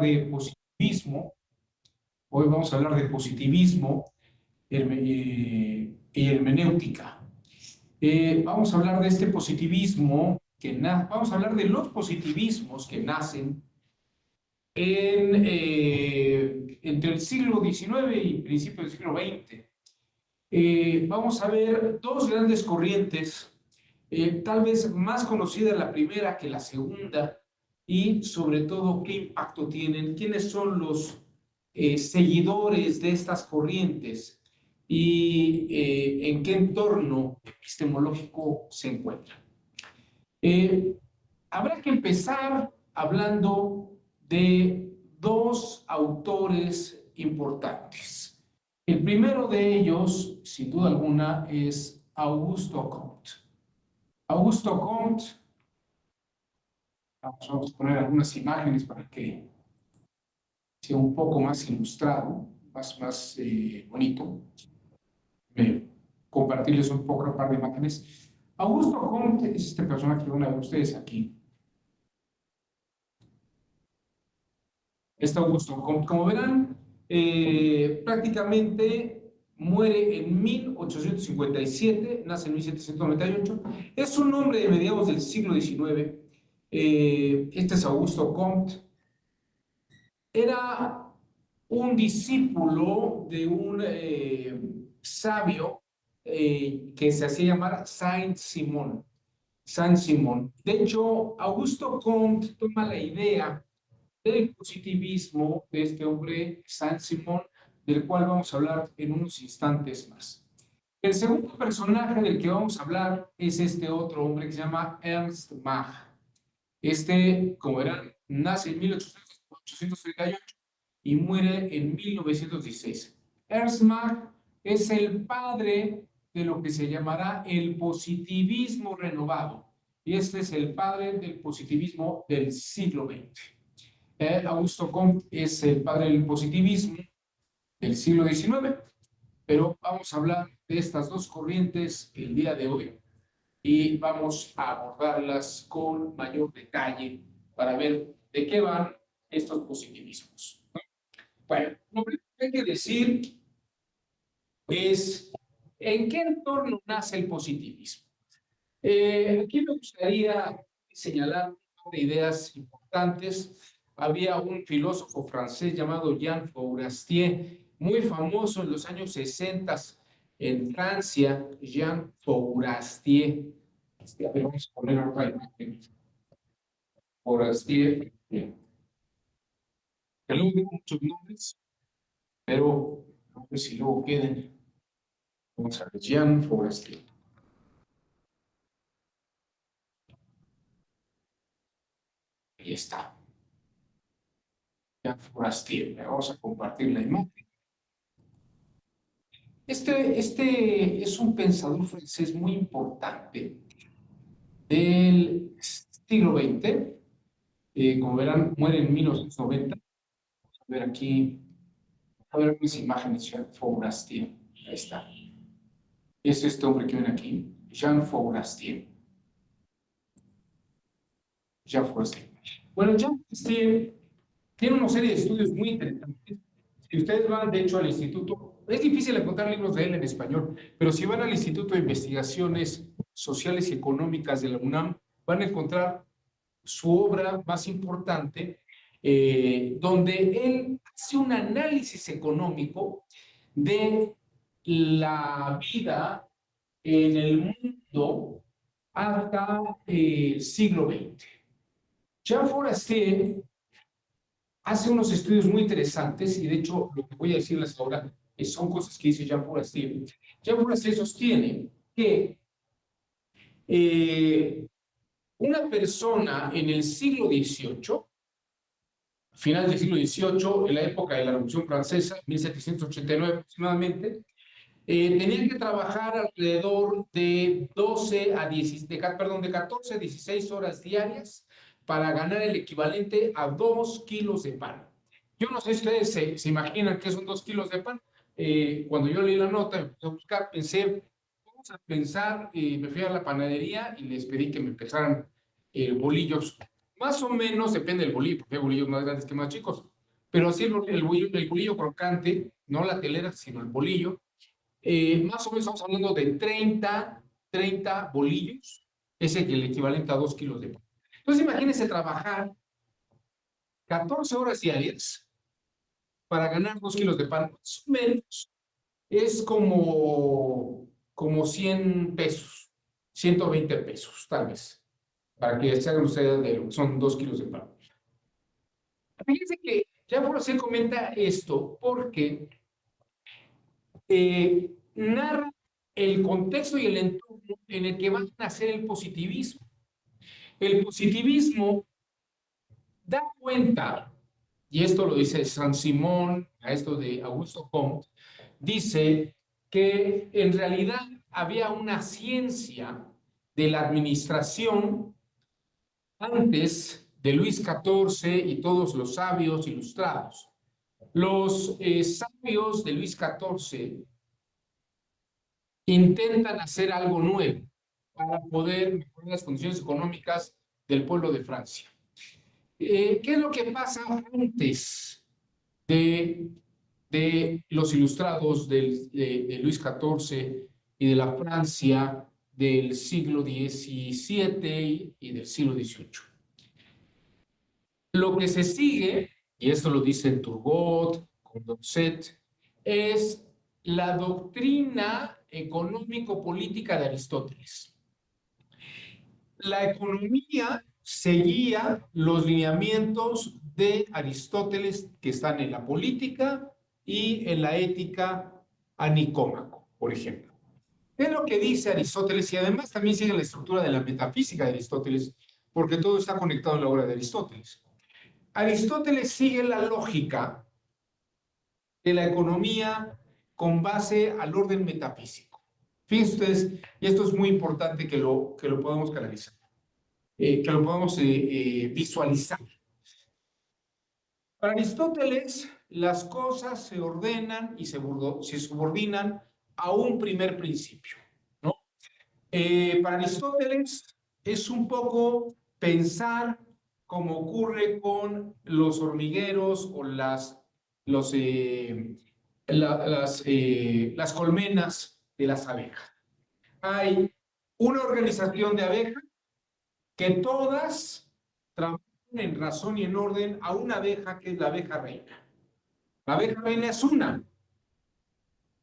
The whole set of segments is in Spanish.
de positivismo. Hoy vamos a hablar de positivismo y hermenéutica. Vamos a hablar de este positivismo, vamos a hablar de los positivismos que nacen entre el siglo XIX y principios del siglo XX. Vamos a ver dos grandes corrientes, tal vez más conocida la primera que la segunda, y sobre todo qué impacto tienen, quiénes son los seguidores de estas corrientes y en qué entorno epistemológico se encuentran. Habrá que empezar hablando de dos autores importantes. El primero de ellos, sin duda alguna, es Auguste Comte. Auguste Comte, vamos a poner algunas imágenes para que sea un poco más ilustrado, más bonito. Compartirles un poco un par de imágenes. Auguste Comte es este personaje que van a ver ustedes aquí. Auguste Comte, como verán, prácticamente muere en 1857, nace en 1798. Es un hombre de mediados del siglo XIX. Este es Auguste Comte. Era un discípulo de un sabio que se hacía llamar Saint-Simon. Saint-Simon. De hecho, Auguste Comte toma la idea del positivismo de este hombre Saint-Simon, del cual vamos a hablar en unos instantes más. El segundo personaje del que vamos a hablar es este otro hombre que se llama Ernst Mach. Como verán, nace en 1838 y muere en 1916. Ernst Mach es el padre de lo que se llamará el positivismo renovado, y este es el padre del positivismo del siglo XX. Auguste Comte es el padre del positivismo del siglo XIX, pero vamos a hablar de estas dos corrientes el día de hoy y vamos a abordarlas con mayor detalle para ver de qué van estos positivismos. Bueno, lo primero que hay que decir es en qué entorno nace el positivismo. Aquí me gustaría señalar un par de ideas importantes. Había un filósofo francés llamado Jean Fourastier, muy famoso en los años 60 en Francia, Jean Fourastier. A ver, vamos a poner ahora la imagen. Fourastier. Que luego tengo muchos nombres, pero no sé si luego queden. Vamos a ver, Jean Fourastier. Ahí está. Jean Fourastier. Vamos a compartir la imagen. Este es un pensador francés muy importante del siglo XX. Como verán, muere en 1990. Vamos a ver aquí, a ver unas imágenes de Jean Fourastier. Ahí está. Es este hombre que ven aquí, Jean Fourastier. Jean Fourastier. Bueno, Jean Fourastier tiene una serie de estudios muy interesantes. Si ustedes van, de hecho, al instituto, es difícil encontrar libros de él en español, pero si van al Instituto de Investigaciones Sociales y Económicas de la UNAM, van a encontrar su obra más importante, donde él hace un análisis económico de la vida en el mundo hasta el siglo XX. Jean Fourastier hace unos estudios muy interesantes y de hecho lo que voy a decirles ahora son cosas que dice Jean Fourastier. Jean Fourastier sostiene que una persona en el siglo XVIII, final del siglo XVIII, en la época de la Revolución Francesa, 1789 aproximadamente, tenía que trabajar alrededor de 14 a 16 horas diarias para ganar el equivalente a 2 kilos de pan. Yo no sé si ustedes se imaginan qué son 2 kilos de pan. Cuando yo leí la nota, empecé a buscar, pensé, vamos a pensar, me fui a la panadería y les pedí que me pesaran bolillos. Más o menos, depende del bolillo, porque hay bolillos más grandes que más chicos, pero así el bolillo crocante, no la telera, sino el bolillo. Más o menos estamos hablando de 30 bolillos, es el equivalente a 2 kilos de pan. Entonces imagínense trabajar 14 horas diarias para ganar 2 kilos de pan, más o menos es como 100 pesos, 120 pesos, tal vez, para que se hagan ustedes de lo que son 2 kilos de pan. Fíjense que ya por se comenta esto porque narra el contexto y el entorno en el que va a nacer el positivismo. El positivismo da cuenta, y esto lo dice Saint-Simon, a esto de Augusto Comte, dice que en realidad había una ciencia de la administración antes de Luis XIV y todos los sabios ilustrados. Los sabios de Luis XIV intentan hacer algo nuevo para poder mejorar las condiciones económicas del pueblo de Francia. ¿Qué es lo que pasa antes de los ilustrados de Luis XIV y de la Francia del siglo XVII y del siglo XVIII? Lo que se sigue, y esto lo dicen Turgot, Condorcet, es la doctrina económico-política de Aristóteles. La economía seguía los lineamientos de Aristóteles que están en la política y en la ética a Nicómaco, por ejemplo. ¿Qué es lo que dice Aristóteles? Y además también sigue la estructura de la metafísica de Aristóteles, porque todo está conectado en la obra de Aristóteles. Aristóteles sigue la lógica de la economía con base al orden metafísico. Fíjense ustedes, y esto es muy importante que lo podamos canalizar, que lo podamos visualizar. Para Aristóteles, las cosas se ordenan y se subordinan a un primer principio, ¿no? Para Aristóteles es un poco pensar como ocurre con los hormigueros o las colmenas de las abejas. Hay una organización de abejas que todas trabajan en razón y en orden a una abeja que es la abeja reina. La abeja reina es una.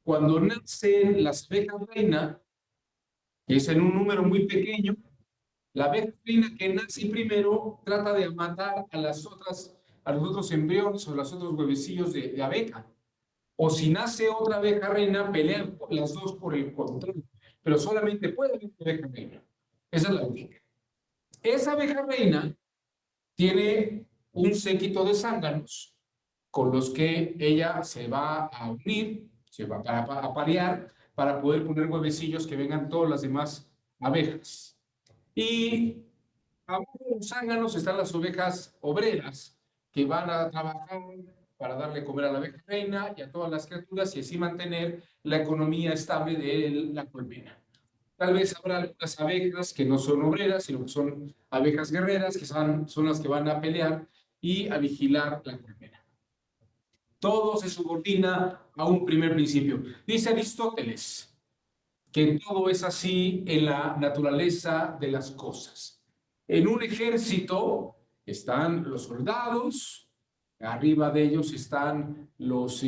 Cuando nacen las abejas reina, que es en un número muy pequeño, la abeja reina que nace primero trata de matar a los otros embriones o los otros huevecillos de abeja. O si nace otra abeja reina, pelean las dos por el control. Pero solamente puede haber una abeja reina. Esa es la única. Esa abeja reina tiene un séquito de zánganos con los que ella se va a unir, se va a parear para poder poner huevecillos que vengan todas las demás abejas. Y abajo de los zánganos están las ovejas obreras que van a trabajar para darle comer a la abeja reina y a todas las criaturas y así mantener la economía estable de la colmena. Tal vez habrá algunas abejas que no son obreras, sino que son abejas guerreras, que son las que van a pelear y a vigilar la colmena. Todo se subordina a un primer principio. Dice Aristóteles que todo es así en la naturaleza de las cosas. En un ejército están los soldados, arriba de ellos están los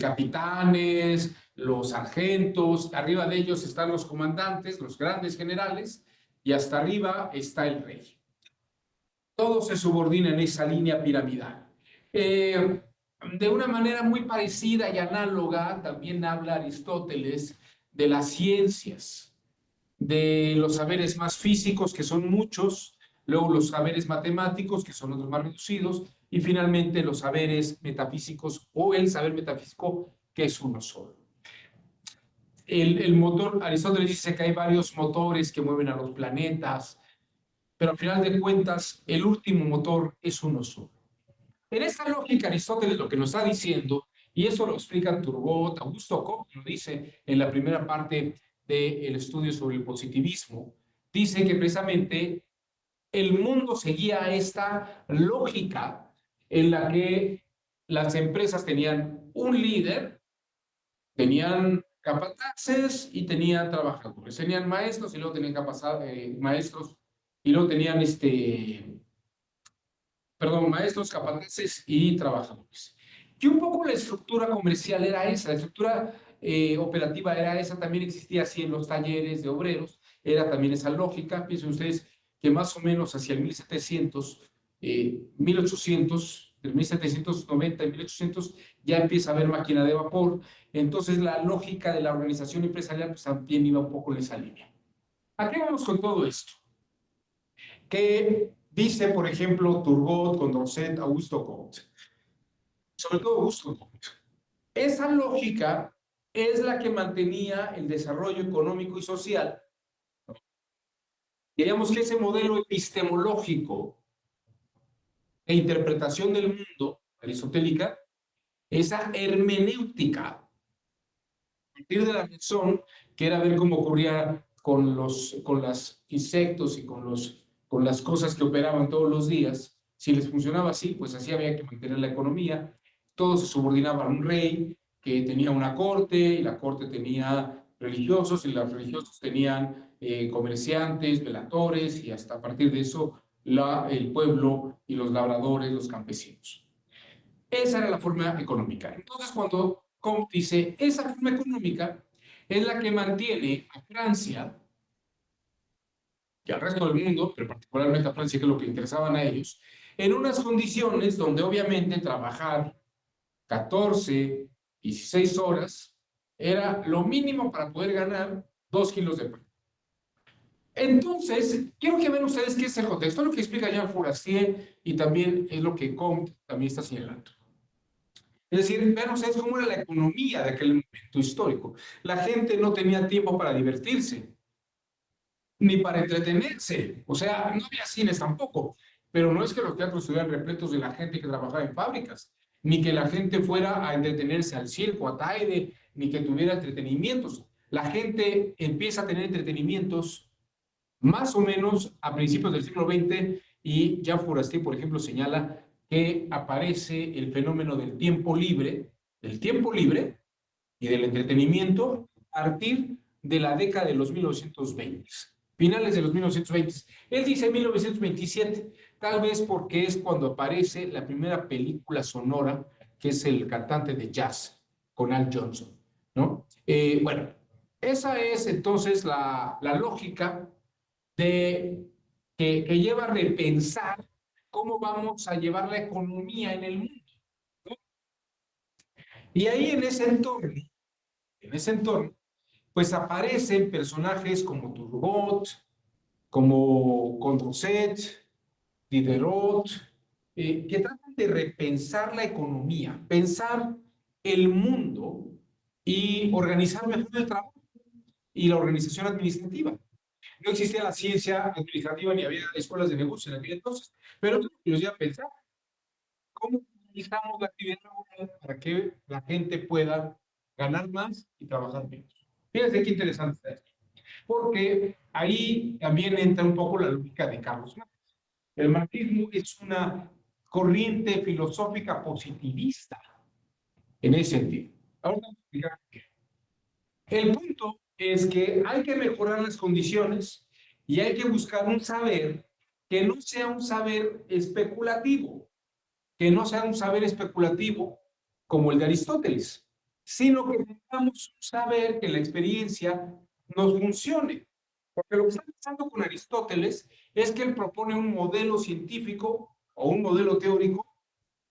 capitanes, los sargentos, arriba de ellos están los comandantes, los grandes generales, y hasta arriba está el rey. Todo se subordina en esa línea piramidal. De una manera muy parecida y análoga, también habla Aristóteles de las ciencias, de los saberes más físicos, que son muchos, luego los saberes matemáticos, que son otros más reducidos, y finalmente los saberes metafísicos o el saber metafísico, que es uno solo. El motor, Aristóteles dice que hay varios motores que mueven a los planetas, pero al final de cuentas, el último motor es uno solo. En esta lógica, Aristóteles lo que nos está diciendo, y eso lo explican Turgot, Augusto Comte lo dice en la primera parte del estudio sobre el positivismo, dice que precisamente el mundo seguía esta lógica en la que las empresas tenían un líder, tenían capataces y tenían trabajadores, tenían maestros y luego tenían maestros y luego tenían maestros, capataces y trabajadores. Y un poco la estructura comercial era esa, la estructura operativa era esa, también existía así en los talleres de obreros, era también esa lógica. Piensen ustedes que más o menos hacia el 1700, 1800, de 1790 y 1800 ya empieza a haber máquina de vapor, entonces la lógica de la organización empresarial pues también iba un poco en esa línea. ¿A qué vamos con todo esto? Que dice, por ejemplo, Turgot, Condorcet, Augusto Comte, sobre todo Augusto Comte. Esa lógica es la que mantenía el desarrollo económico y social. Diríamos que ese modelo epistemológico e interpretación del mundo aristotélica, esa hermenéutica, a partir de la razón, que era ver cómo ocurría con los insectos y con las cosas que operaban todos los días. Si les funcionaba así, pues así había que mantener la economía. Todo se subordinaba a un rey que tenía una corte, y la corte tenía religiosos, y los religiosos tenían comerciantes, veladores, y hasta a partir de eso el pueblo y los labradores, los campesinos. Esa era la forma económica. Entonces, cuando Comte dice, esa forma económica es la que mantiene a Francia y al resto del mundo, pero particularmente a Francia, que es lo que le interesaban a ellos, en unas condiciones donde obviamente trabajar 14, 16 horas era lo mínimo para poder ganar 2 kilos de pan. Entonces, quiero que vean ustedes qué es el contexto, lo que explica Jean Fourastier y también es lo que Comte también está señalando. Es decir, vean ustedes cómo era la economía de aquel momento histórico. La gente no tenía tiempo para divertirse, ni para entretenerse. O sea, no había cines tampoco. Pero no es que los teatros estuvieran repletos de la gente que trabajaba en fábricas, ni que la gente fuera a entretenerse al circo, a Taide, ni que tuviera entretenimientos. La gente empieza a tener entretenimientos más o menos a principios del siglo XX, y Jean Fourastier, por ejemplo, señala que aparece el fenómeno del tiempo libre y del entretenimiento a partir de la década de los 1920, finales de los 1920. Él dice 1927, tal vez porque es cuando aparece la primera película sonora, que es El cantante de jazz, con Al Johnson, ¿no? Bueno, esa es entonces la lógica que lleva a repensar cómo vamos a llevar la economía en el mundo, ¿no? Y ahí en ese entorno, pues aparecen personajes como Turgot, como Condorcet, Diderot, que tratan de repensar la economía, pensar el mundo y organizar mejor el trabajo y la organización administrativa. No existía la ciencia administrativa ni había escuelas de negocio en aquel entonces, pero nos dio a pensar cómo organizamos la actividad laboral para que la gente pueda ganar más y trabajar menos. Fíjense qué interesante está esto, porque ahí también entra un poco la lógica de Carlos Marx. El marxismo es una corriente filosófica positivista en ese sentido. Ahora vamos a explicar qué. El punto es que hay que mejorar las condiciones y hay que buscar un saber que no sea un saber especulativo, que no sea un saber especulativo como el de Aristóteles, sino que tengamos un saber que la experiencia nos funcione. Porque lo que está pasando con Aristóteles es que él propone un modelo científico o un modelo teórico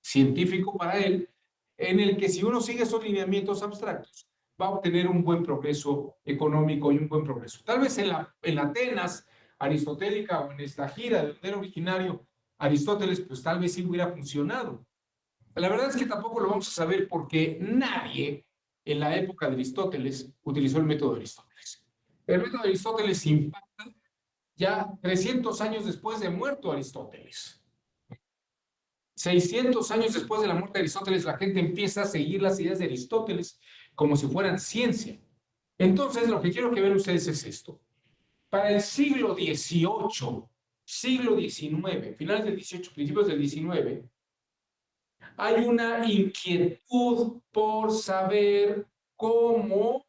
científico para él, en el que si uno sigue esos lineamientos abstractos, va a obtener un buen progreso económico y un buen progreso. Tal vez en la Atenas aristotélica o en esta gira del era originario Aristóteles, pues tal vez sí hubiera funcionado. La verdad es que tampoco lo vamos a saber porque nadie en la época de Aristóteles utilizó el método de Aristóteles. El método de Aristóteles impacta ya 300 años después de muerto Aristóteles. 600 años después de la muerte de Aristóteles, la gente empieza a seguir las ideas de Aristóteles como si fueran ciencia. Entonces, lo que quiero que vean ustedes es esto. Para el siglo XVIII, siglo XIX, finales del XVIII, principios del XIX, hay una inquietud por saber cómo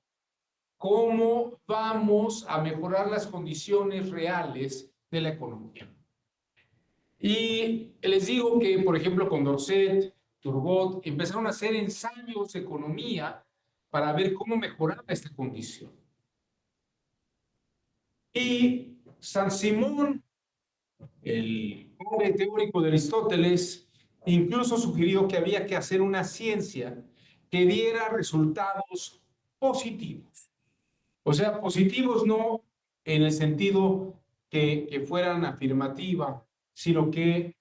vamos a mejorar las condiciones reales de la economía. Y les digo que, por ejemplo, Condorcet, Turgot, empezaron a hacer ensayos de economía para ver cómo mejorar esta condición. Y Saint-Simon, el padre teórico de Aristóteles, incluso sugirió que había que hacer una ciencia que diera resultados positivos. O sea, positivos no en el sentido que fueran afirmativa, sino que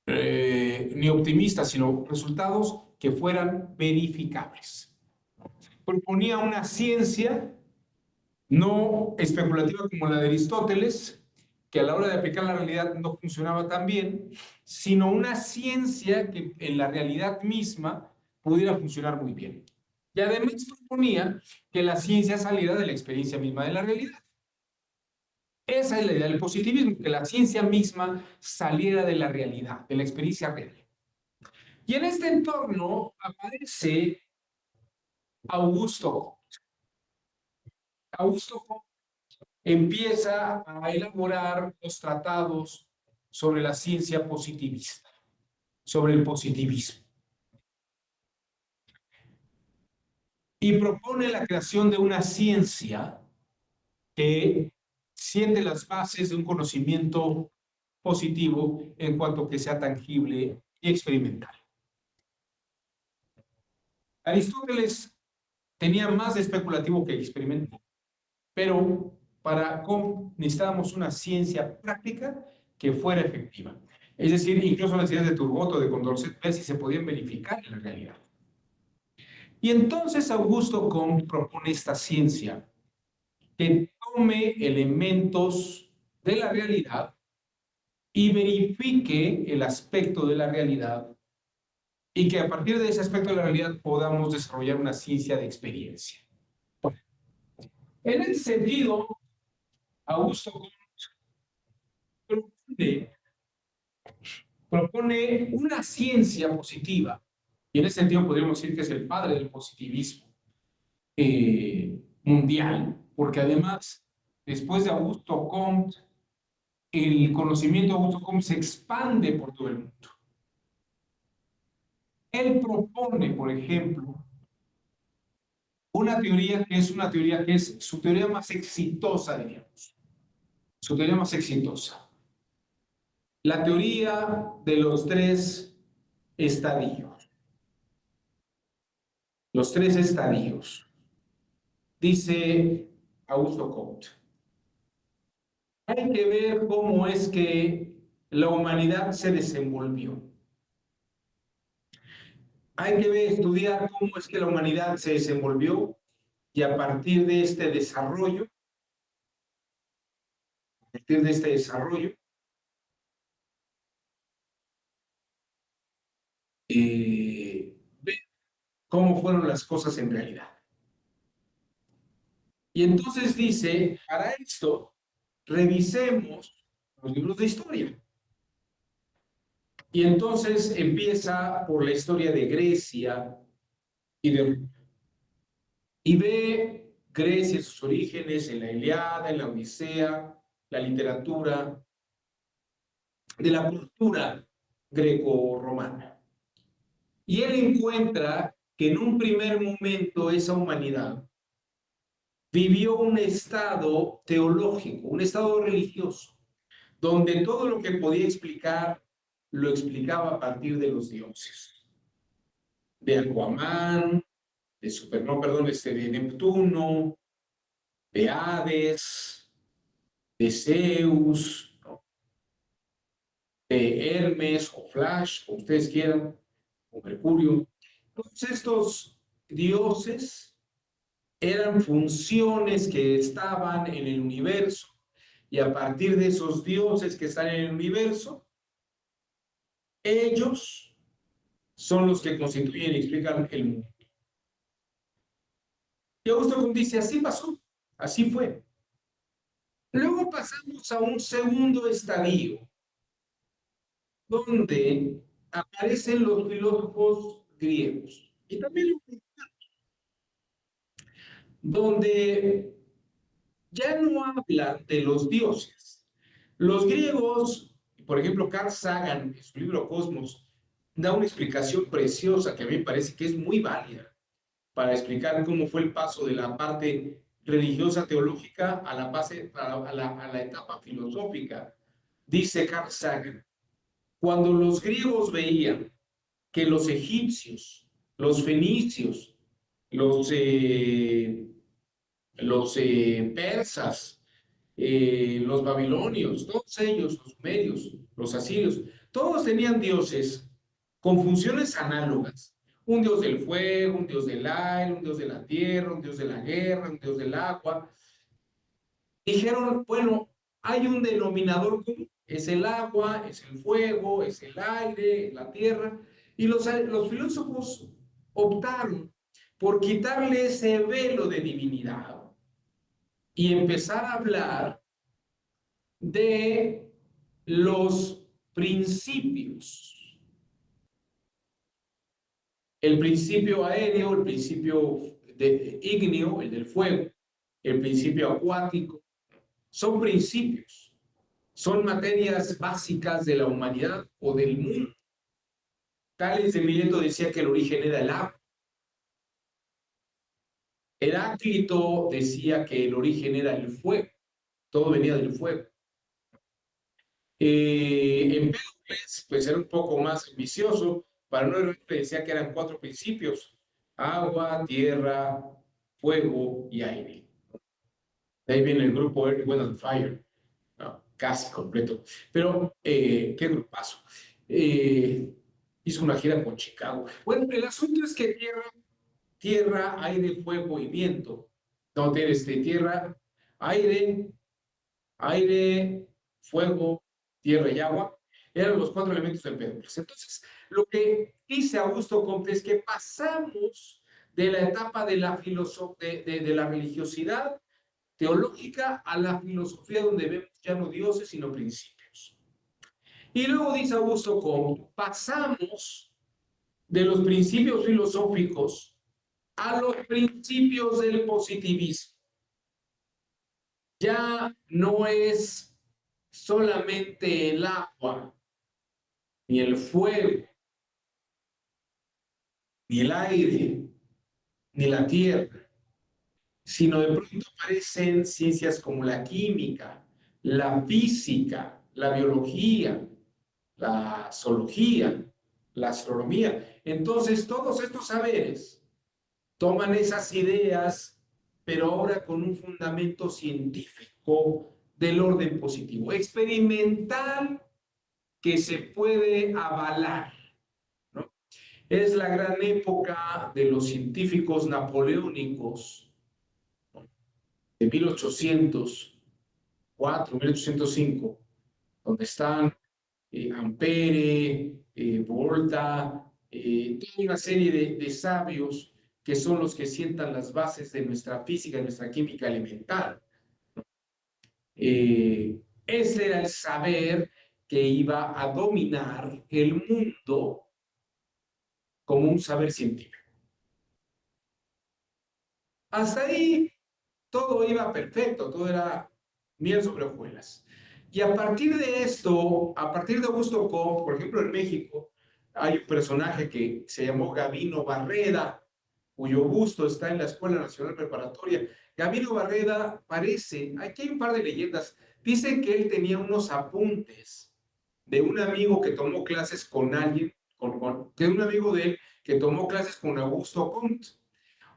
ni optimistas, sino resultados que fueran verificables. Proponía una ciencia no especulativa como la de Aristóteles, que a la hora de aplicar la realidad no funcionaba tan bien, sino una ciencia que en la realidad misma pudiera funcionar muy bien. Y además proponía que la ciencia saliera de la experiencia misma de la realidad. Esa es la idea del positivismo, que la ciencia misma saliera de la realidad, de la experiencia real. Y en este entorno aparece Augusto Comte. Augusto Comte empieza a elaborar los tratados sobre la ciencia positivista, sobre el positivismo, y propone la creación de una ciencia que siente las bases de un conocimiento positivo en cuanto que sea tangible y experimental. Aristóteles tenía más de especulativo que experimental, pero para Comte necesitábamos una ciencia práctica que fuera efectiva. Es decir, incluso las ideas de Turgot o de Condorcet, ver si se podían verificar en la realidad. Y entonces Augusto Comte propone esta ciencia que tome elementos de la realidad y verifique el aspecto de la realidad y que a partir de ese aspecto de la realidad podamos desarrollar una ciencia de experiencia. En ese sentido, Augusto propone una ciencia positiva, y en ese sentido podríamos decir que es el padre del positivismo mundial, porque además, después de Augusto Comte, el conocimiento de Augusto Comte se expande por todo el mundo. Él propone, por ejemplo, una teoría que es su teoría más exitosa, diríamos, su teoría más exitosa. La teoría de los tres estadios. Los tres estadios. Dice Augusto Comte. Hay que ver cómo es que la humanidad se desenvolvió. Hay que ver, estudiar cómo es que la humanidad se desenvolvió y a partir de este desarrollo, ver cómo fueron las cosas en realidad. Y entonces dice, para esto, revisemos los libros de historia. Y entonces empieza por la historia de Grecia y ve Grecia, sus orígenes en la Ilíada, en la Odisea, la literatura, de la cultura greco-romana. Y él encuentra que en un primer momento esa humanidad vivió un estado teológico, un estado religioso, donde todo lo que podía explicar lo explicaba a partir de los dioses, de Aquaman, de Neptuno, de Hades, de Zeus, ¿no? De Hermes o Flash, como ustedes quieran, o Mercurio. Todos estos dioses eran funciones que estaban en el universo y a partir de esos dioses que están en el universo, ellos son los que constituyen y explican el mundo. Y Augusto Comte dice, así pasó, así fue. Luego pasamos a un segundo estadio, donde aparecen los filósofos griegos y también donde ya no hablan de los dioses. Los griegos, por ejemplo, Carl Sagan, en su libro Cosmos, da una explicación preciosa que a mí me parece que es muy válida para explicar cómo fue el paso de la parte religiosa teológica a la, a la etapa filosófica. Dice Carl Sagan, cuando los griegos veían que los egipcios, los fenicios, los, eh, los persas, los babilonios, todos ellos, los sumerios, los asirios, todos tenían dioses con funciones análogas. Un dios del fuego, un dios del aire, un dios de la tierra, un dios de la guerra, un dios del agua. Dijeron, bueno, hay un denominador común, es el agua, es el fuego, es el aire, la tierra, y los filósofos optaron por quitarle ese velo de divinidad y empezar a hablar de los principios. El principio aéreo, el principio ígneo, el del fuego, el principio acuático, son principios, son materias básicas de la humanidad o del mundo. Tales de Mileto decía que el origen era el agua. Heráclito decía que el origen era el fuego, todo venía del fuego. Empédocles, pues era un poco más ambicioso, para no errar, decía que eran 4 principios: agua, tierra, fuego y aire. De ahí viene el grupo Earth, Wind and Fire, no, casi completo. Pero, qué grupazo. Hizo una gira con Chicago. Bueno, el asunto es que tierra, aire, fuego y viento. No, tienes tierra, aire, aire, fuego, tierra y agua, eran los 4 elementos del Empédocles. Entonces, lo que dice Augusto Comte es que pasamos de la etapa de la, de la religiosidad teológica a la filosofía donde vemos ya no dioses, sino principios. Y luego dice Augusto Comte, pasamos de los principios filosóficos a los principios del positivismo. Ya no es solamente el agua, ni el fuego, ni el aire, ni la tierra, sino de pronto aparecen ciencias como la química, la física, la biología, la zoología, la astronomía. Entonces, todos estos saberes toman esas ideas, pero ahora con un fundamento científico del orden positivo, experimental, que se puede avalar, ¿no? Es la gran época de los científicos napoleónicos, ¿no? De 1804, 1805, donde están Ampere, Volta, toda una serie de sabios que son los que sientan las bases de nuestra física, de nuestra química elemental. Ese era el saber que iba a dominar el mundo como un saber científico. Hasta ahí todo iba perfecto, todo era miel sobre hojuelas. Y a partir de esto, a partir de Augusto Comte, por ejemplo, en México, hay un personaje que se llamó Gavino Barreda, cuyo busto está en la Escuela Nacional Preparatoria. Gavino Barreda parece, aquí hay un par de leyendas, dicen que él tenía unos apuntes de un amigo que tomó clases con alguien, de un amigo de él que tomó clases con Augusto Comte.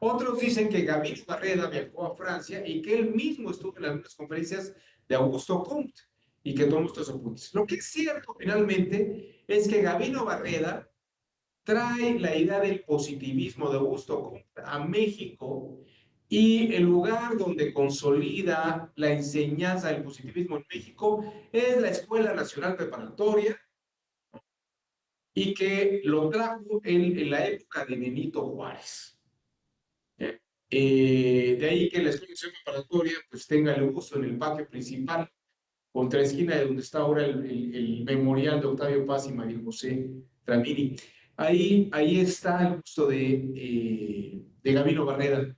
Otros dicen que Gavino Barreda viajó a Francia y que él mismo estuvo en algunas conferencias de Augusto Comte y que tomó estos apuntes. Lo que es cierto finalmente es que Gavino Barreda trae la idea del positivismo de Augusto Comte a México, y el lugar donde consolida la enseñanza del positivismo en México es la Escuela Nacional Preparatoria, y que lo trajo en la época de Benito Juárez. De ahí que la Escuela Nacional Preparatoria pues tenga el uso en el patio principal, contra la esquina de donde está ahora el memorial de Octavio Paz y María José Dramini. Ahí está el gusto de Gabino Barreda.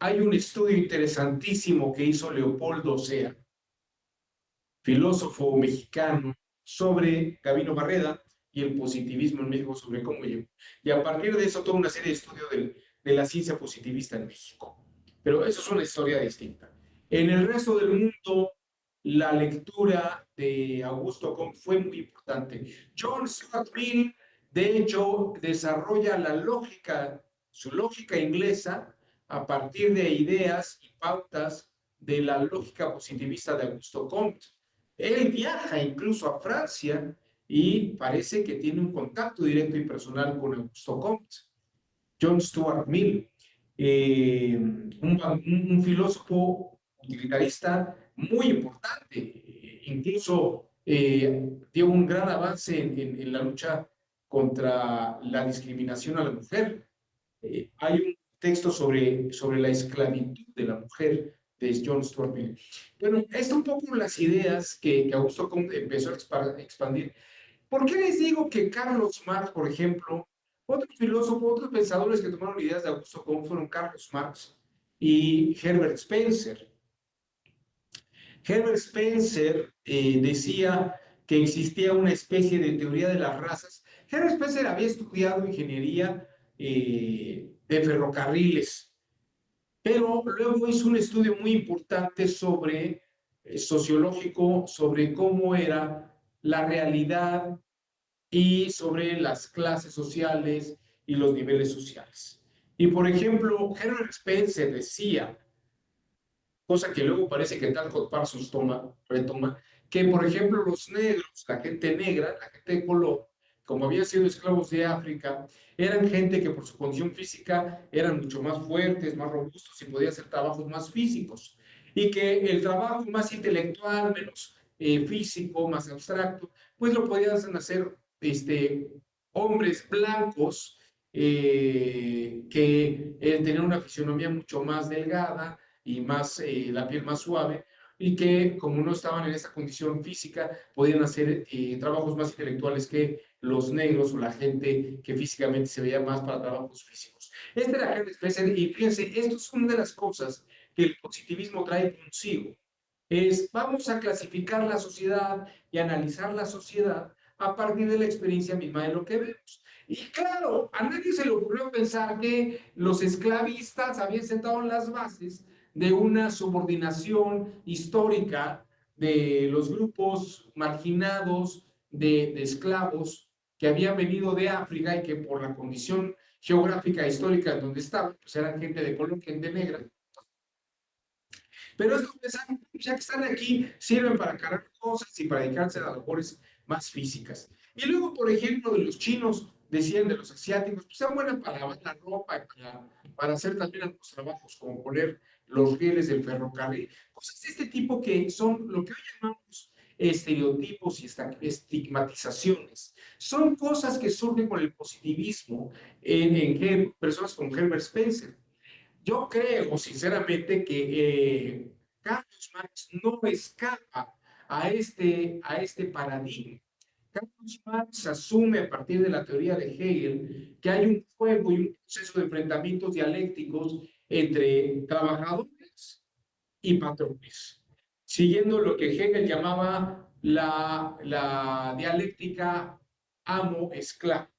Hay un estudio interesantísimo que hizo Leopoldo Sea, filósofo mexicano, sobre Gabino Barreda y el positivismo en México, sobre cómo llegó. Y a partir de eso, toda una serie de estudios de la ciencia positivista en México. Pero eso es una historia distinta. En el resto del mundo, la lectura de Augusto Comte fue muy importante. John Stuart Mill, de hecho, desarrolla la lógica, su lógica inglesa, a partir de ideas y pautas de la lógica positivista de Augusto Comte. Él viaja incluso a Francia y parece que tiene un contacto directo y personal con Augusto Comte. John Stuart Mill, un filósofo utilitarista muy importante, incluso dio un gran avance en la lucha contra la discriminación a la mujer. Hay un texto sobre la esclavitud de la mujer de John Stuart Mill. Bueno, estas son un poco las ideas que Augusto Comte empezó a expandir. ¿Por qué les digo que Carlos Marx, por ejemplo, otros filósofos, otros pensadores que tomaron ideas de Augusto Comte fueron Carlos Marx y Herbert Spencer? Herbert Spencer decía que existía una especie de teoría de las razas. Herbert Spencer había estudiado ingeniería de ferrocarriles, pero luego hizo un estudio muy importante sobre sociológico, sobre cómo era la realidad y sobre las clases sociales y los niveles sociales. Y por ejemplo, Herbert Spencer decía, cosa que luego parece que Talcott Parsons retoma, que por ejemplo los negros, la gente negra, la gente de color, como habían sido esclavos de África, eran gente que por su condición física eran mucho más fuertes, más robustos y podían hacer trabajos más físicos. Y que el trabajo más intelectual, menos físico, más abstracto, pues lo podían hacer hombres blancos que tenían una fisionomía mucho más delgada y más, la piel más suave, y que como no estaban en esa condición física, podían hacer trabajos más intelectuales que los negros o la gente que físicamente se veía más para trabajos físicos. Este era Herbert Spencer, y fíjense, esto es una de las cosas que el positivismo trae consigo. Vamos a clasificar la sociedad y analizar la sociedad a partir de la experiencia misma de lo que vemos. Y claro, a nadie se le ocurrió pensar que los esclavistas habían sentado en las bases de una subordinación histórica de los grupos marginados de esclavos que habían venido de África y que por la condición geográfica histórica donde estaban, pues eran gente de color, gente negra. Pero estos pensaban, ya que están aquí, sirven para cargar cosas y para dedicarse a labores más físicas. Y luego, por ejemplo, de los chinos, decían de los asiáticos, pues son buenas para lavar la ropa y para hacer también algunos trabajos, como poner los rieles del ferrocarril. Cosas de este tipo que son lo que hoy llamamos estereotipos y estigmatizaciones. Son cosas que surgen con el positivismo en personas como Herbert Spencer. Yo creo sinceramente que Carlos Marx no escapa a este paradigma. Carlos Marx asume a partir de la teoría de Hegel que hay un juego y un proceso de enfrentamientos dialécticos entre trabajadores y patrones, siguiendo lo que Hegel llamaba la dialéctica amo-esclavo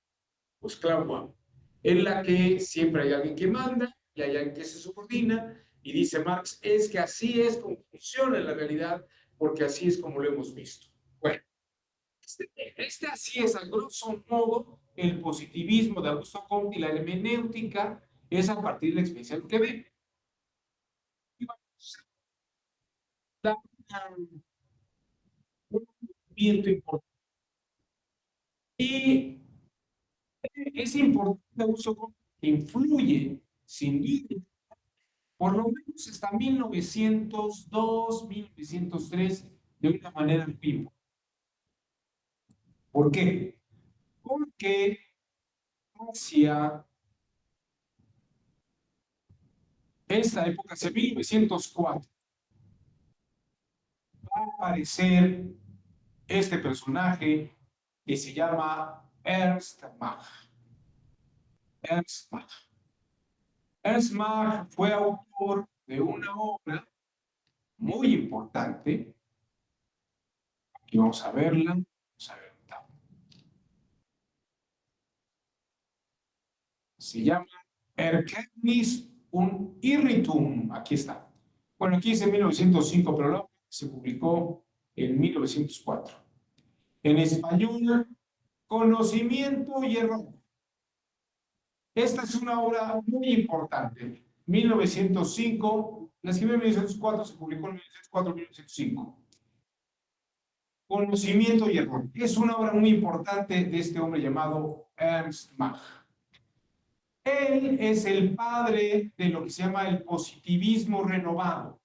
o esclavo-amo, en la que siempre hay alguien que manda y hay alguien que se subordina, y dice Marx, es que así es como funciona en la realidad, porque así es como lo hemos visto. Bueno, así es, a grosso modo, el positivismo de Augusto Comte y la hermenéutica es a partir de la experiencia de lo que ve. Y vamos a dar un movimiento importante. Y es importante Augusto Comte que influye, sin duda, por lo menos hasta 1902, 1903, de una manera viva. ¿Por qué? Porque hacia esta época, hacia 1904, va a aparecer este personaje que se llama Ernst Mach. Ernst Mach. Ernst Mach fue autor de una obra muy importante. Aquí vamos a verla. Vamos a ver. Se llama Erkenntnis und Irrtum. Aquí está. Bueno, aquí dice 1905, pero la obra se publicó en 1904. En español, Conocimiento y Error. Esta es una obra muy importante. 1905, la escribió en 1904, se publicó en 1904-1905. Conocimiento y Error. Es una obra muy importante de este hombre llamado Ernst Mach. Él es el padre de lo que se llama el positivismo renovado.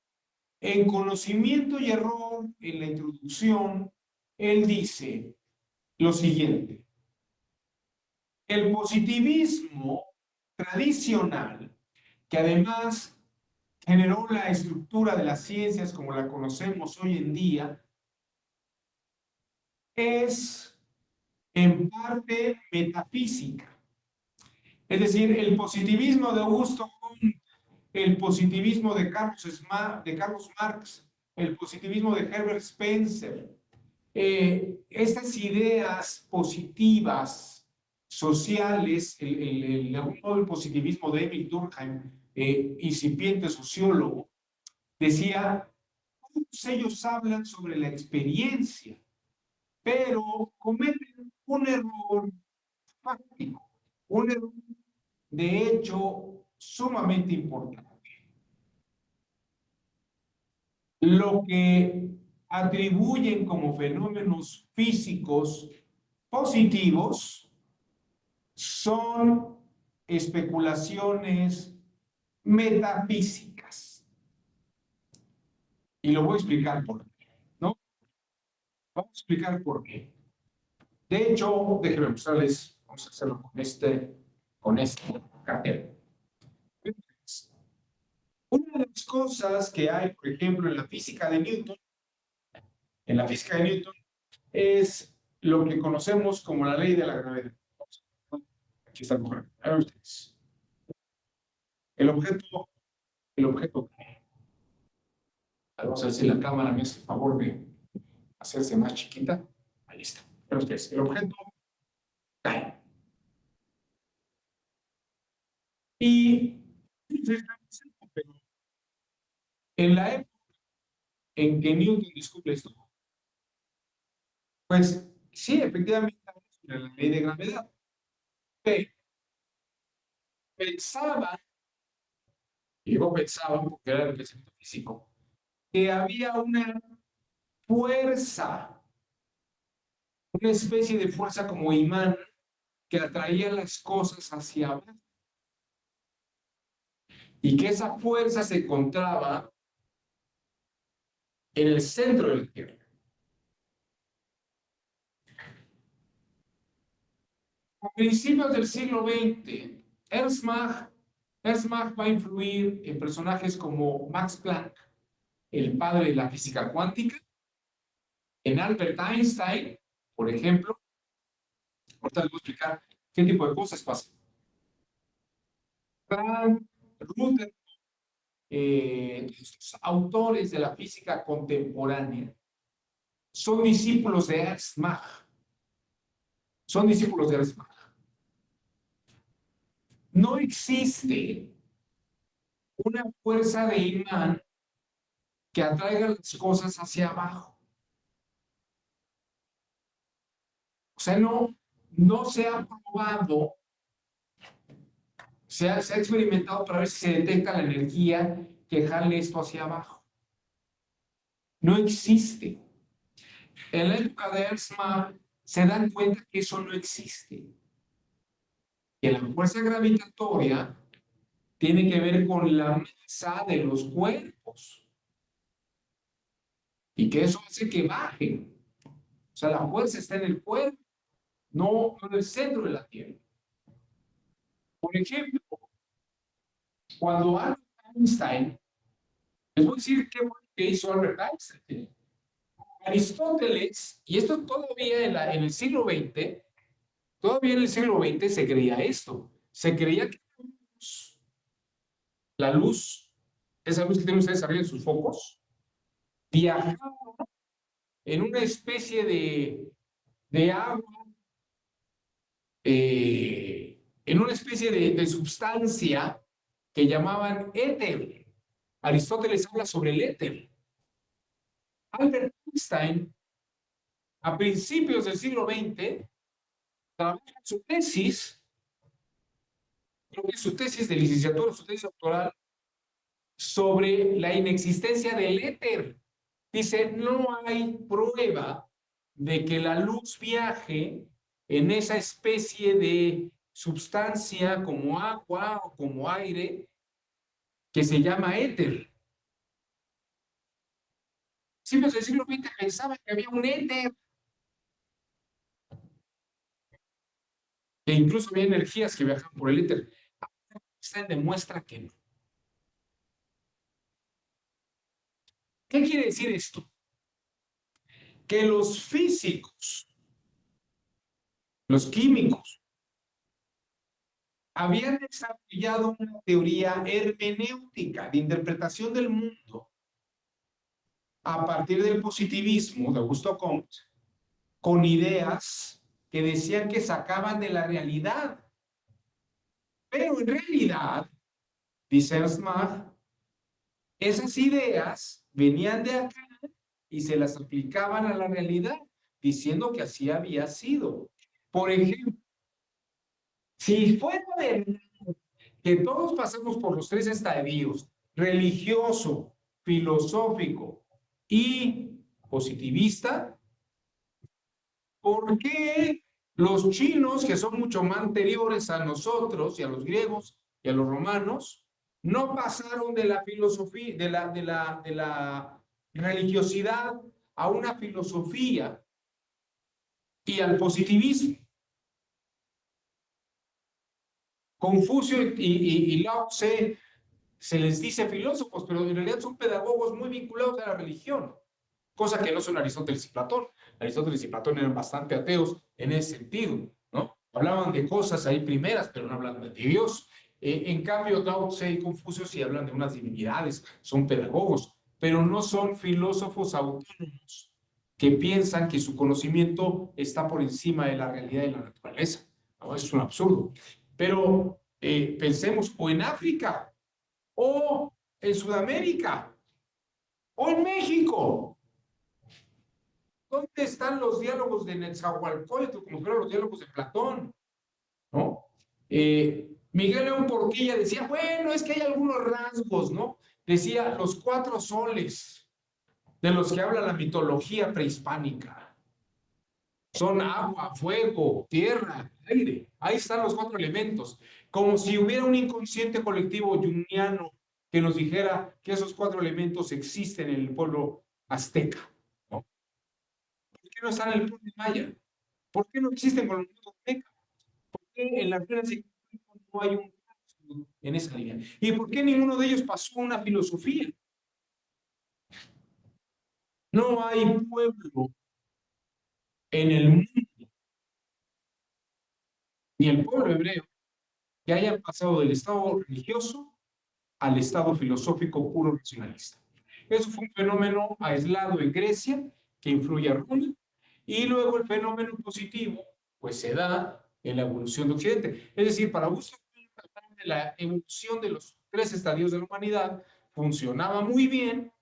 En Conocimiento y Error, en la introducción, él dice lo siguiente. El positivismo tradicional, que además generó la estructura de las ciencias como la conocemos hoy en día, es en parte metafísica. Es decir, el positivismo de Augusto Comte, el positivismo de Carlos Marx, el positivismo de Herbert Spencer, estas ideas positivas sociales, el positivismo de Emil Durkheim, incipiente sociólogo, decía, todos ellos hablan sobre la experiencia, pero cometen un error fáctico, un error de hecho sumamente importante. Lo que atribuyen como fenómenos físicos positivos son especulaciones metafísicas. Y lo voy a explicar por qué, ¿no? Vamos a explicar por qué. De hecho, déjenme mostrarles, vamos a hacerlo con este cartel. Una de las cosas que hay, por ejemplo, en la física de Newton, es lo que conocemos como la ley de la gravedad. Aquí está el objeto, el objeto, vamos a ver si la cámara me hace el favor de hacerse más chiquita. Ahí está. El objeto cae. Y en la época en que Newton descubre esto, pues sí, efectivamente, la ley de gravedad. Pero pensaba, y yo pensaba, porque era el pensamiento físico, que había una fuerza, una especie de fuerza como imán que atraía las cosas hacia abajo. Y que esa fuerza se encontraba en el centro de la Tierra. A principios del siglo XX, Ernst Mach va a influir en personajes como Max Planck, el padre de la física cuántica, en Albert Einstein, por ejemplo. Ahorita les voy a explicar qué tipo de cosas pasan. Planck, Rutherford, estos autores de la física contemporánea son discípulos de Ernst Mach. Son discípulos de Ernst Mach. No existe una fuerza de imán que atraiga las cosas hacia abajo. O sea, no se ha probado, se ha experimentado para ver si se detecta la energía que jale esto hacia abajo. No existe. En la época de Ernst Mach se dan cuenta que eso no existe. Que la fuerza gravitatoria tiene que ver con la masa de los cuerpos. Y que eso hace que bajen. O sea, la fuerza está en el cuerpo, no en el centro de la Tierra. Por ejemplo, cuando Albert Einstein, les voy a decir qué fue lo que hizo Albert Einstein. Aristóteles, y esto todavía en el siglo XX, Todavía en el siglo XX se creía esto. Se creía que la luz, esa luz que tienen ustedes arriba en sus focos, viajaba en una especie de agua, en una especie de sustancia que llamaban éter. Aristóteles habla sobre el éter. Albert Einstein, a principios del siglo XX, trabaja en su tesis, creo que su tesis de licenciatura, su tesis doctoral, sobre la inexistencia del éter. Dice, no hay prueba de que la luz viaje en esa especie de sustancia como agua o como aire que se llama éter. Principios del siglo XX pensaban que había un éter, que incluso había energías que viajan por el éter. Einstein demuestra que no. ¿Qué quiere decir esto? Que los físicos, los químicos, habían desarrollado una teoría hermenéutica de interpretación del mundo a partir del positivismo de Augusto Comte, con ideas que decían que sacaban de la realidad. Pero en realidad, dice Ernst Mach, esas ideas venían de acá y se las aplicaban a la realidad, diciendo que así había sido. Por ejemplo, si fuera verdad que todos pasamos por los tres estadios, religioso, filosófico y positivista, ¿por qué los chinos, que son mucho más anteriores a nosotros y a los griegos y a los romanos, no pasaron de la filosofía, de la religiosidad a una filosofía y al positivismo? Confucio y Lao Tse se les dice filósofos, pero en realidad son pedagogos muy vinculados a la religión, cosa que no son Aristóteles y Platón. Aristóteles y Platón eran bastante ateos en ese sentido, ¿no? Hablaban de cosas ahí primeras, pero no hablaban de Dios. En cambio, Lao Tse y Confucio sí hablan de unas divinidades, son pedagogos, pero no son filósofos autónomos que piensan que su conocimiento está por encima de la realidad de la naturaleza. No, es un absurdo. Pero pensemos o en África, o en Sudamérica, o en México. ¿Dónde están los diálogos de Netzahualcóyotl, como fueron los diálogos de Platón? ¿No? Miguel León Portilla decía, bueno, es que hay algunos rasgos, ¿no? Decía los cuatro soles de los que habla la mitología prehispánica. Son agua, fuego, tierra, aire. Ahí están los cuatro elementos. Como si hubiera un inconsciente colectivo junguiano que nos dijera que esos cuatro elementos existen en el pueblo azteca, ¿no? ¿Por qué no están en el pueblo maya? ¿Por qué no existen con el pueblo azteca? ¿Por qué en la ruinas de no hay un en esa línea? ¿Y por qué ninguno de ellos pasó una filosofía? No hay pueblo en el mundo, ni el pueblo hebreo, que haya pasado del estado religioso al estado filosófico puro racionalista. Eso fue un fenómeno aislado en Grecia que influye a Roma, y luego el fenómeno positivo pues se da en la evolución de Occidente. Es decir, para Augusto Comte, la evolución de los tres estadios de la humanidad funcionaba muy bien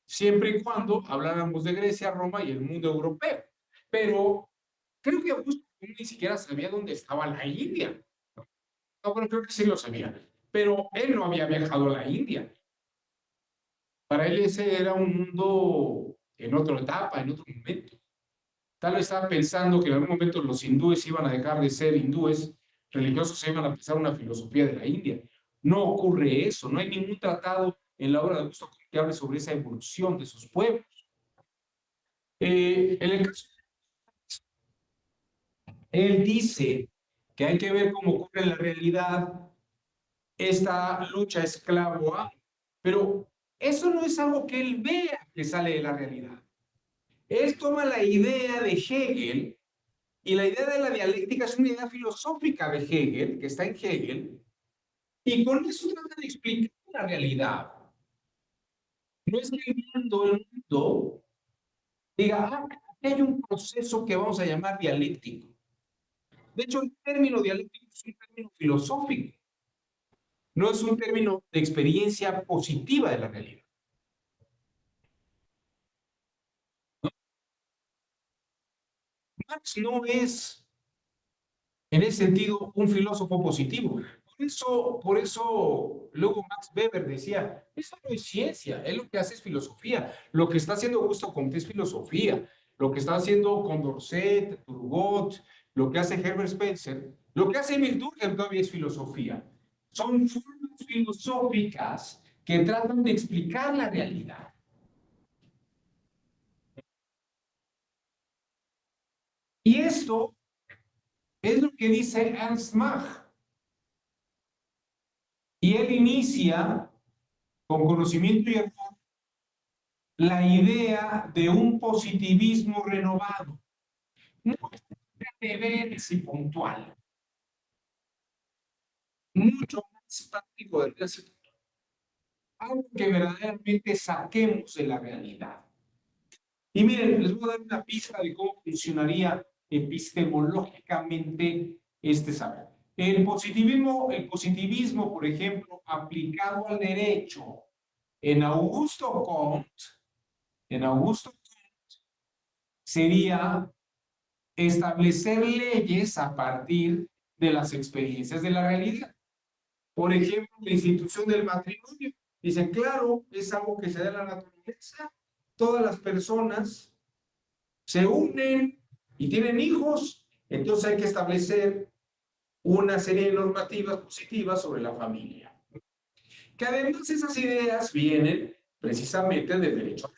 siempre y cuando habláramos de Grecia, Roma y el mundo europeo. Pero creo que Augusto Comte ni siquiera sabía dónde estaba la India. No, bueno, creo que sí lo sabía, pero él no había viajado a la India. Para él ese era un mundo en otra etapa, en otro momento. Tal vez estaba pensando que en algún momento los hindúes iban a dejar de ser hindúes religiosos, se iban a empezar una filosofía de la India. No ocurre eso, no hay ningún tratado en la obra de Augusto Comte que hable sobre esa evolución de sus pueblos. En el caso, él dice que hay que ver cómo ocurre en la realidad esta lucha esclavo-amo, pero eso no es algo que él vea que sale de la realidad. Él toma la idea de Hegel Y la idea de la dialéctica es una idea filosófica de Hegel, que está en Hegel, y con eso trata de explicar la realidad. No es que el mundo diga, aquí hay un proceso que vamos a llamar dialéctico. De hecho, el término dialéctico es un término filosófico, no es un término de experiencia positiva de la realidad. Marx no es, en ese sentido, un filósofo positivo. Por eso luego Max Weber decía, eso no es ciencia, él lo que hace es filosofía. Lo que está haciendo Augusto Comte es filosofía. Lo que está haciendo Condorcet, Turgot, lo que hace Herbert Spencer, lo que hace Emil Durkheim todavía es filosofía. Son formas filosóficas que tratan de explicar la realidad. Y esto es lo que dice Ernst Mach. Y él inicia con conocimiento y error la idea de un positivismo renovado, no breve y puntual, mucho más práctico del clásico, algo que verdaderamente saquemos de la realidad. Y miren, les voy a dar una pista de cómo funcionaría epistemológicamente este saber. El positivismo, por ejemplo, aplicado al derecho en Augusto Comte, en Augusto sería establecer leyes a partir de las experiencias de la realidad. Por ejemplo, la institución del matrimonio. Dicen, claro, es algo que se da en la naturaleza. Todas las personas se unen y tienen hijos, entonces hay que establecer una serie de normativas positivas sobre la familia. Que además esas ideas vienen precisamente del derecho.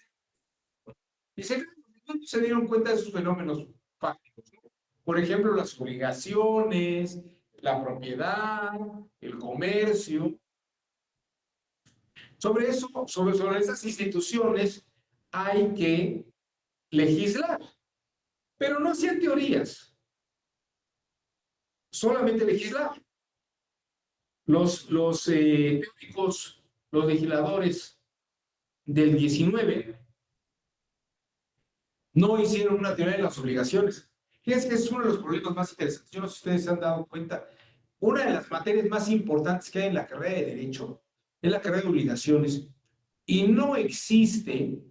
Dice, ¿cuándo se dieron cuenta de esos fenómenos fácticos? ¿No? Por ejemplo, las obligaciones, la propiedad, el comercio. Sobre eso, sobre esas instituciones hay que legislar, pero no hacían teorías, solamente legislar. Los teóricos, los legisladores del 19 no hicieron una teoría de las obligaciones. Fíjense que es uno de los problemas más interesantes. Yo no sé si ustedes se han dado cuenta. Una de las materias más importantes que hay en la carrera de Derecho es la carrera de obligaciones. Y no existe,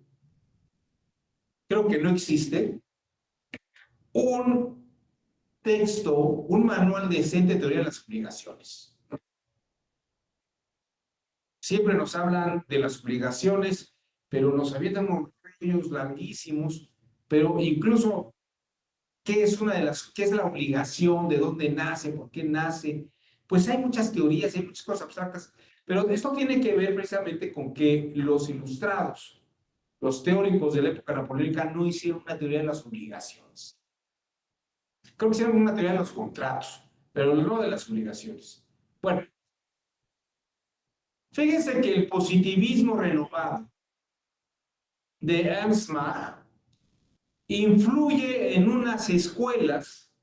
creo que no existe, un texto, un manual decente de teoría de las obligaciones. Siempre nos hablan de las obligaciones, pero nos avientan unos rollos larguísimos, pero incluso qué es la obligación, de dónde nace, por qué nace. Pues hay muchas teorías, hay muchas cosas abstractas, pero esto tiene que ver precisamente con que los ilustrados, los teóricos de la época napoleónica no hicieron una teoría de las obligaciones. Creo que hicieron una teoría de los contratos, pero no de las obligaciones. Bueno, fíjense que el positivismo renovado de Ernst Mach influye en unas escuelas,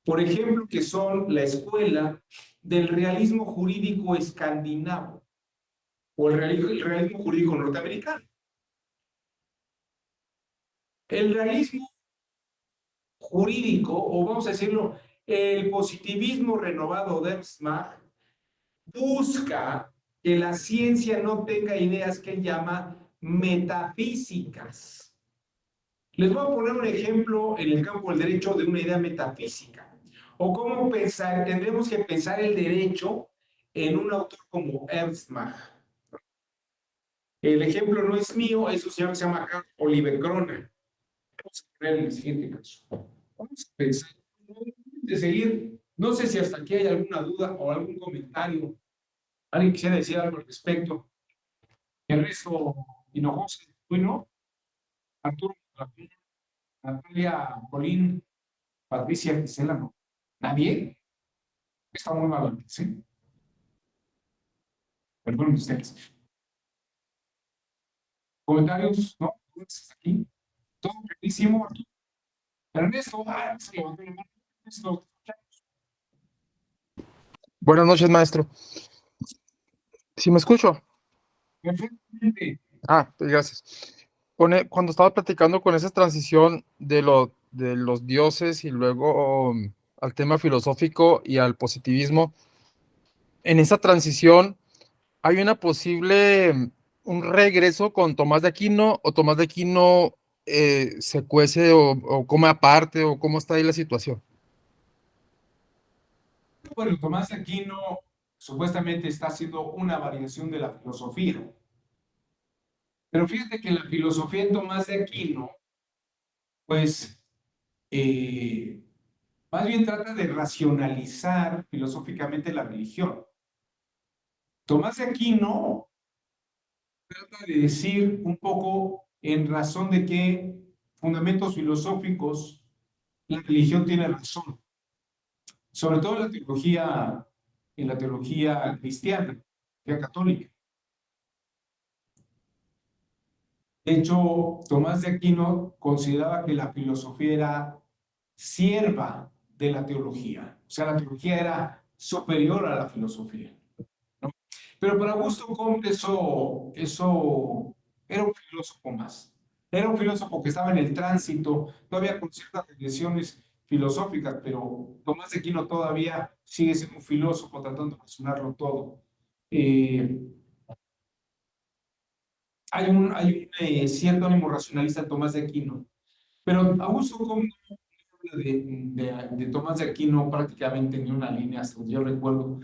por ejemplo, que son la escuela del realismo jurídico escandinavo o el realismo jurídico norteamericano. El realismo jurídico, o vamos a decirlo, el positivismo renovado de Ernst Mach, busca que la ciencia no tenga ideas que él llama metafísicas. Les voy a poner un ejemplo en el campo del derecho de una idea metafísica. O cómo pensar, tendremos que pensar el derecho en un autor como Ernst Mach. El ejemplo no es mío, es un señor que se llama Oliver Groner. Vamos a poner en el siguiente caso. Vamos a pensar, de seguir, no sé si hasta aquí hay alguna duda o algún comentario. ¿Alguien quisiera decir algo al respecto? Ernesto Hinojosa, bueno, Arturo, Natalia Colín, Patricia Gisela, ¿no? ¿Nadie? Está muy mal, ¿sí? Perdonen ustedes. ¿Comentarios? ¿No? ¿Hasta aquí? ¿Todo clarísimo, Arturo? Ernesto, Ernesto, Buenas noches, maestro. ¿Sí me escucho? perfectamente. Pues gracias. Cuando estaba platicando con esa transición de los dioses y luego al tema filosófico y al positivismo, en esa transición hay una posible, un regreso con Tomás de Aquino, o Tomás de Aquino se cuece o come aparte, o cómo está ahí la situación. Bueno, Tomás de Aquino supuestamente está haciendo una variación de la filosofía, pero fíjate que la filosofía de Tomás de Aquino, pues, eh, más bien trata de racionalizar filosóficamente la religión. Tomás de Aquino trata de decir un poco en razón de qué fundamentos filosóficos la religión tiene razón, sobre todo en la teología cristiana, la católica. De hecho, Tomás de Aquino consideraba que la filosofía era sierva de la teología, o sea, la teología era superior a la filosofía, ¿no? Pero para Augusto Comte eso era un filósofo más. Era un filósofo que estaba en el tránsito, todavía con ciertas dimensiones filosóficas, pero Tomás de Aquino todavía sigue siendo un filósofo tratando de razonarlo todo. Eh, hay un cierto ánimo racionalista en Tomás de Aquino, pero Augusto Comte habla de Tomás de Aquino prácticamente ni una línea, hasta donde yo recuerdo.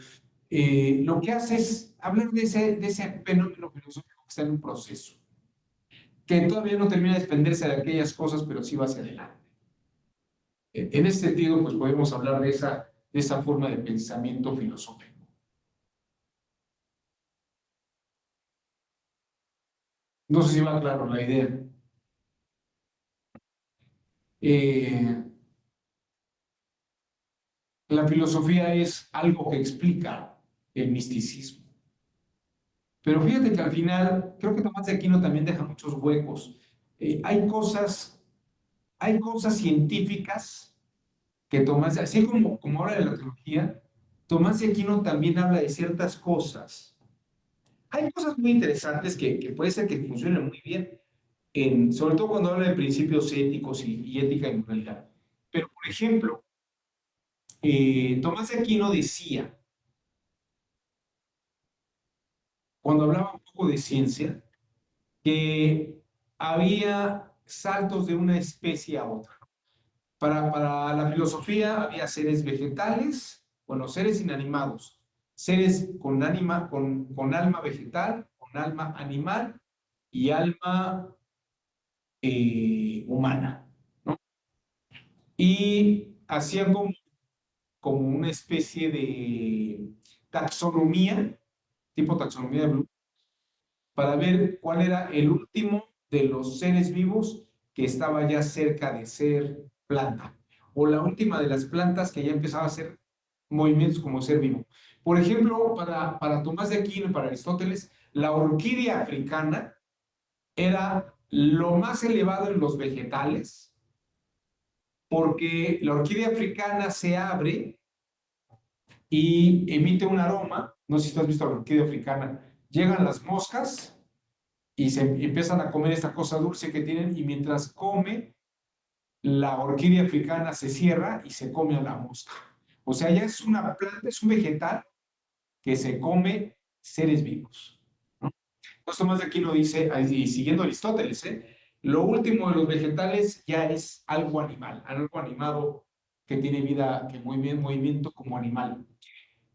Lo que hace es hablar de ese fenómeno filosófico que está en un proceso, que todavía no termina de desprenderse de aquellas cosas, pero sí va hacia adelante. En ese sentido, pues podemos hablar de esa forma de pensamiento filosófico. No sé si va claro la idea. Eh, la filosofía es algo que explica el misticismo. Pero fíjate que al final, creo que Tomás de Aquino también deja muchos huecos. Eh, hay cosas, hay cosas científicas que Tomás, así como habla de la teología, Tomás de Aquino también habla de ciertas cosas. Hay cosas muy interesantes que puede ser que funcionen muy bien, sobre todo cuando habla de principios éticos y ética y moralidad. Pero, por ejemplo, Tomás de Aquino decía, cuando hablaba un poco de ciencia, que había saltos de una especie a otra. Para la filosofía había seres vegetales, bueno, seres inanimados, seres con alma vegetal, con alma animal y alma humana, ¿no? Y hacían como una especie de taxonomía, tipo taxonomía de Bloom, para ver cuál era el último de los seres vivos que estaba ya cerca de ser planta, o la última de las plantas que ya empezaba a hacer movimientos como ser vivo. Por ejemplo, para Tomás de Aquino y para Aristóteles, la orquídea africana era lo más elevado en los vegetales, porque la orquídea africana se abre y emite un aroma. No sé si tú has visto la orquídea africana. Llegan las moscas y se empiezan a comer esta cosa dulce que tienen, y mientras come, la orquídea africana se cierra y se come a la mosca. O sea, ya es una planta, es un vegetal que se come seres vivos, ¿no? Entonces Tomás de Aquino dice, y siguiendo Aristóteles, lo último de los vegetales ya es algo animal, algo animado que tiene vida, que movimiento como animal.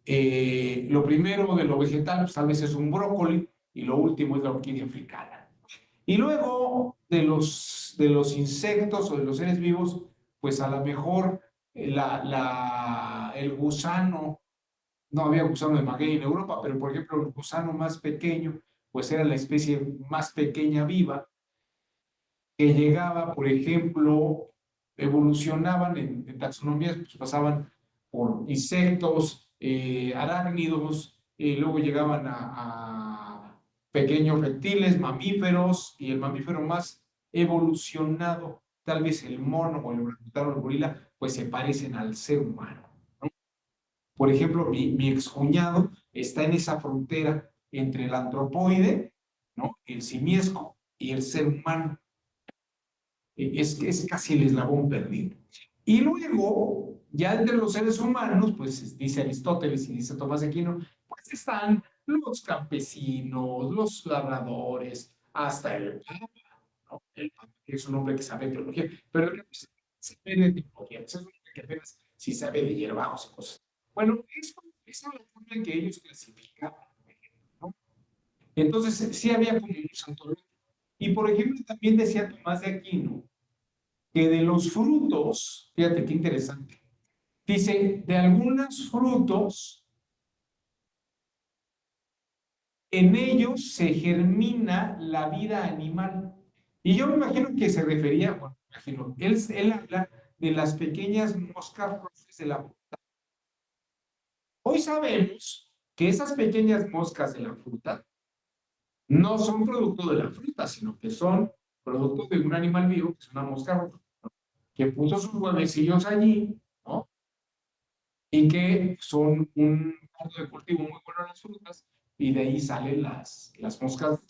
Lo primero de lo vegetal, pues, tal vez es un brócoli, y lo último es la orquídea africana. Y luego de los insectos o de los seres vivos, pues a lo mejor el gusano, no había gusano de maguey en Europa, pero por ejemplo el gusano más pequeño, pues era la especie más pequeña viva, que llegaba, por ejemplo, evolucionaban en taxonomías, pues pasaban por insectos, arácnidos, luego llegaban a pequeños reptiles, mamíferos, y el mamífero más evolucionado tal vez el mono o el orangután o el gorila, pues se parecen al ser humano, ¿no? Por ejemplo, mi excuñado está en esa frontera entre el antropoide, ¿no? El simiesco y el ser humano. Es casi el eslabón perdido. Y luego, ya entre los seres humanos, pues dice Aristóteles y dice Tomás de Aquino, pues están los campesinos, los labradores, hasta el Papa, ¿no? El Papa, que es un hombre que sabe teología, pero no sabe de teología, es un hombre que apenas sí sabe de hierbajos y cosas. Bueno, esa es la forma en que ellos clasificaban, ¿no? Entonces, sí había como un santo. Y por ejemplo, también decía Tomás de Aquino que de los frutos, fíjate qué interesante, dice, de algunos frutos, en ellos se germina la vida animal. Y yo me imagino que se refería, bueno, imagino, él habla de las pequeñas moscas rojas de la fruta. Hoy sabemos que esas pequeñas moscas de la fruta no son producto de la fruta, sino que son producto de un animal vivo, que es una mosca roja, ¿no? Que puso sus huevecillos allí, ¿no? Y que son un caldo de cultivo muy bueno en las frutas, y de ahí salen las moscas.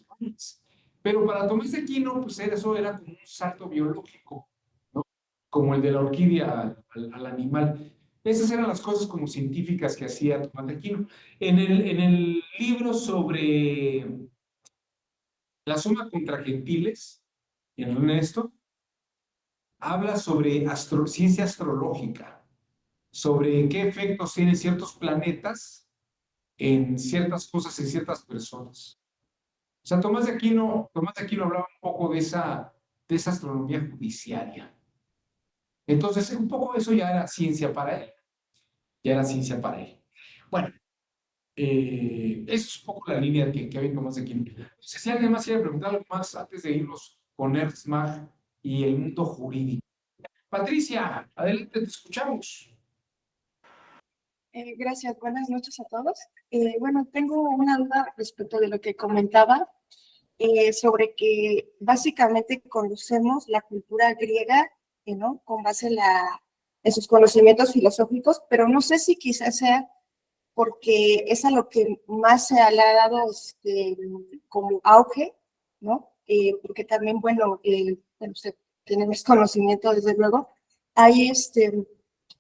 Pero para Tomás de Aquino, pues eso era como un salto biológico, ¿no? Como el de la orquídea al animal. Esas eran las cosas como científicas que hacía Tomás de Aquino. En el libro sobre la suma contra gentiles, Ernesto habla sobre ciencia astrológica, sobre qué efectos tienen ciertos planetas en ciertas cosas, en ciertas personas. O sea, Tomás de Aquino hablaba un poco de esa astronomía judiciaria. Entonces, un poco eso ya era ciencia para él. Ya era ciencia para él. Bueno, esa es un poco la línea que había en Tomás de Aquino. No sé si alguien más quiere preguntar algo más antes de irnos con Ernst Mach y el mundo jurídico. Patricia, adelante, te escuchamos. Gracias, buenas noches a todos. Bueno, tengo una duda respecto de lo que comentaba sobre que básicamente conocemos la cultura griega, ¿no? Con base en sus conocimientos filosóficos, pero no sé si quizás sea porque es a lo que más se le ha dado como auge, ¿no? Porque también, bueno, usted tiene más conocimiento, desde luego, hay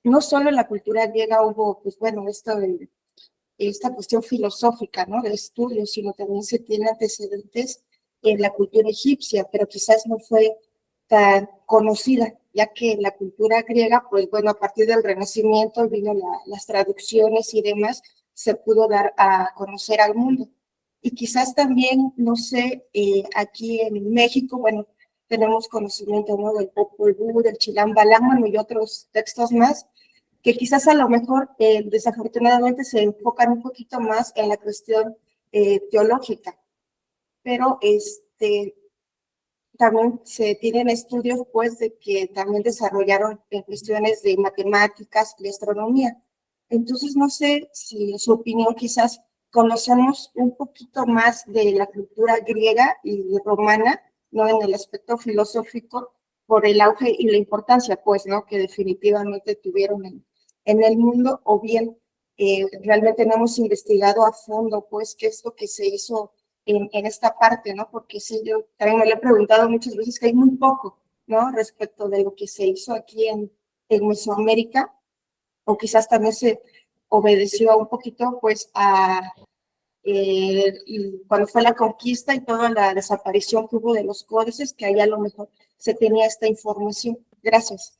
no solo en la cultura griega hubo, pues bueno, esta cuestión filosófica, ¿no? De estudios, sino también se tiene antecedentes en la cultura egipcia, pero quizás no fue tan conocida, ya que la cultura griega, pues bueno, a partir del Renacimiento vino las traducciones y demás, se pudo dar a conocer al mundo. Y quizás también, no sé, aquí en México, bueno, tenemos conocimiento, ¿no? Del Popol Vuh, del Chilam Balam, y otros textos más, que quizás a lo mejor desafortunadamente se enfocan un poquito más en la cuestión teológica, pero también se tienen estudios pues de que también desarrollaron en cuestiones de matemáticas y astronomía. Entonces no sé si en su opinión quizás conocemos un poquito más de la cultura griega y romana, no en el aspecto filosófico, por el auge y la importancia pues, ¿no? Que definitivamente tuvieron en el mundo, o bien realmente no hemos investigado a fondo pues qué es lo que se hizo en esta parte, ¿no? Porque sí, yo también me lo he preguntado muchas veces que hay muy poco, ¿no? Respecto de lo que se hizo aquí en Mesoamérica, o quizás también se obedeció un poquito, pues, cuando fue la conquista y toda la desaparición que hubo de los códices, que ahí a lo mejor se tenía esta información. Gracias.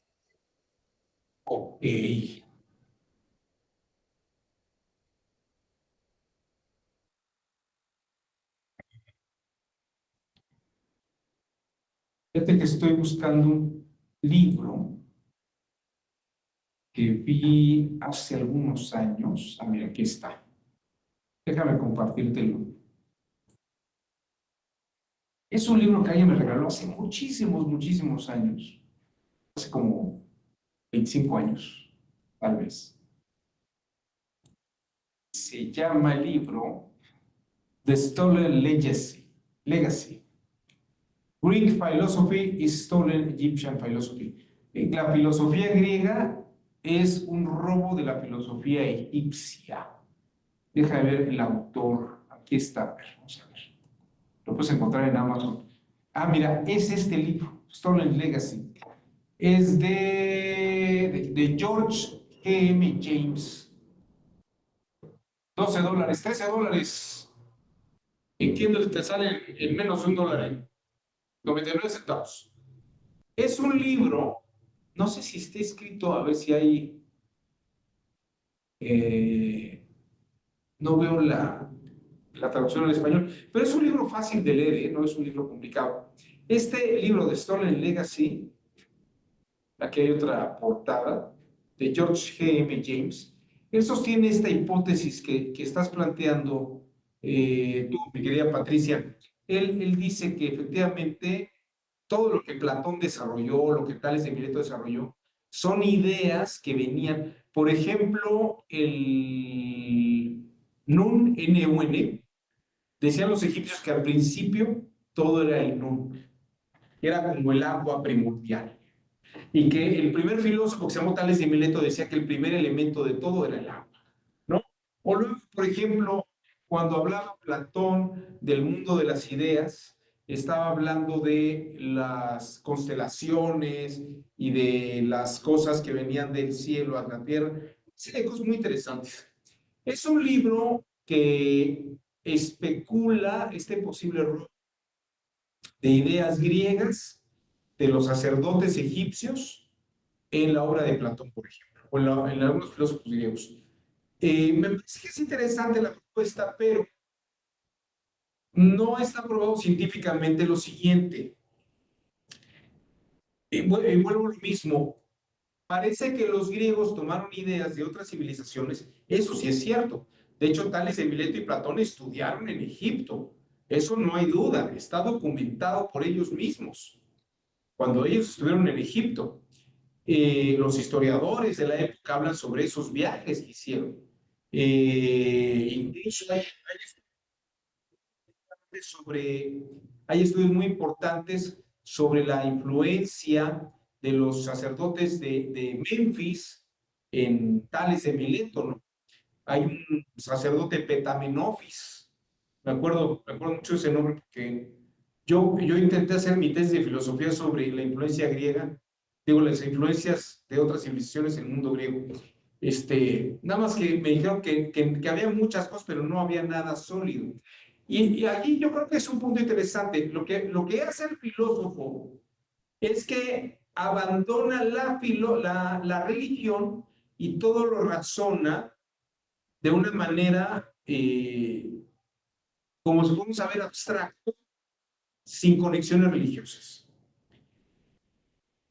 Ok. Fíjate que estoy buscando un libro que vi hace algunos años. Ah, mira, aquí está. Déjame compartírtelo. Es un libro que alguien me regaló hace muchísimos, muchísimos años. Hace como 25 años, tal vez. Se llama el libro The Stolen Legacy. Greek philosophy is stolen Egyptian philosophy. La filosofía griega es un robo de la filosofía egipcia. Deja de ver el autor. Aquí está. A ver, vamos a ver. Lo puedes encontrar en Amazon. Ah, mira, es este libro, Stolen Legacy. Es de George G.M. James. $12, $13. En Kindle te sale en menos de $1, 99 centavos. Es un libro, no sé si está escrito, a ver si hay, no veo la traducción al español, pero es un libro fácil de leer, no es un libro complicado. Este libro de Stolen Legacy, aquí hay otra portada, de George G.M. James, él sostiene esta hipótesis que estás planteando tú, mi querida Patricia. Él dice que efectivamente todo lo que Platón desarrolló, lo que Tales de Mileto desarrolló, son ideas que venían, por ejemplo, el Nun, N-U-N, decían los egipcios que al principio todo era el Nun, era como el agua primordial, y que el primer filósofo que se llamó Tales de Mileto decía que el primer elemento de todo era el agua, ¿no? O luego, por ejemplo, cuando hablaba Platón del mundo de las ideas, estaba hablando de las constelaciones y de las cosas que venían del cielo a la tierra. Sí, hay cosas muy interesantes. Es un libro que especula este posible error de ideas griegas de los sacerdotes egipcios en la obra de Platón, por ejemplo, o en algunos filósofos griegos. Me parece que es interesante la propuesta, pero no está probado científicamente lo siguiente. Vuelvo a lo mismo. Parece que los griegos tomaron ideas de otras civilizaciones. Eso sí es cierto. De hecho, Tales de Mileto y Platón estudiaron en Egipto. Eso no hay duda. Está documentado por ellos mismos. Cuando ellos estuvieron en Egipto, los historiadores de la época hablan sobre esos viajes que hicieron. Incluso hay estudios muy importantes sobre la influencia de los sacerdotes de Memphis en Tales de Mileto, ¿no? Hay un sacerdote Petamenofis, me acuerdo mucho de ese nombre porque yo intenté hacer mi tesis de filosofía sobre la influencia griega, digo, las influencias de otras civilizaciones en el mundo griego. Nada más que me dijeron que había muchas cosas, pero no había nada sólido. Y aquí yo creo que es un punto interesante. Lo que hace el filósofo es que abandona la religión y todo lo razona de una manera como si fuera un saber abstracto, sin conexiones religiosas.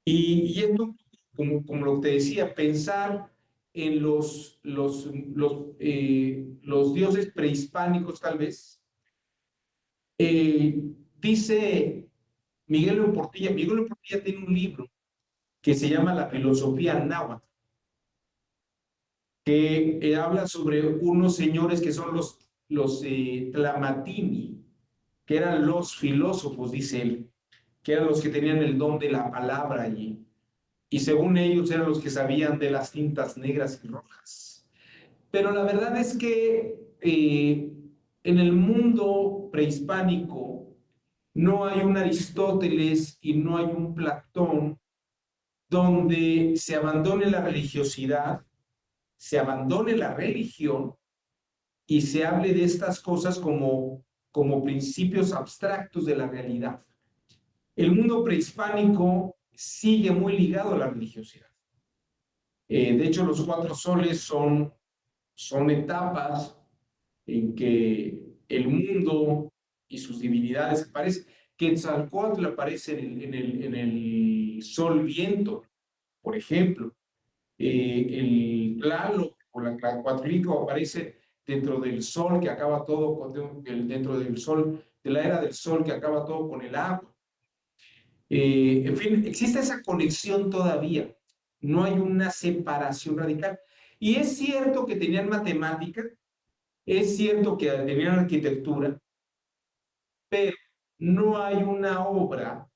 Y esto, como lo que te decía, pensar en los dioses prehispánicos tal vez, dice Miguel León Portilla tiene un libro que se llama La filosofía náhuatl, que habla sobre unos señores que son los Tlamatini, que eran los filósofos, dice él, que eran los que tenían el don de la palabra allí. Y según ellos eran los que sabían de las tintas negras y rojas. Pero la verdad es que en el mundo prehispánico no hay un Aristóteles y no hay un Platón donde se abandone la religiosidad, se abandone la religión y se hable de estas cosas como principios abstractos de la realidad. El mundo prehispánico sigue muy ligado a la religiosidad. De hecho, los 4 soles son etapas en que el mundo y sus divinidades aparecen. Quetzalcóatl aparece en el sol viento, por ejemplo. El Tlaloc o la Cuatlico aparece dentro del sol que acaba todo, dentro del sol, de la era del sol que acaba todo con el agua. En fin, existe esa conexión todavía. No hay una separación radical. Y es cierto que tenían matemática, es cierto que tenían arquitectura, pero no hay una obra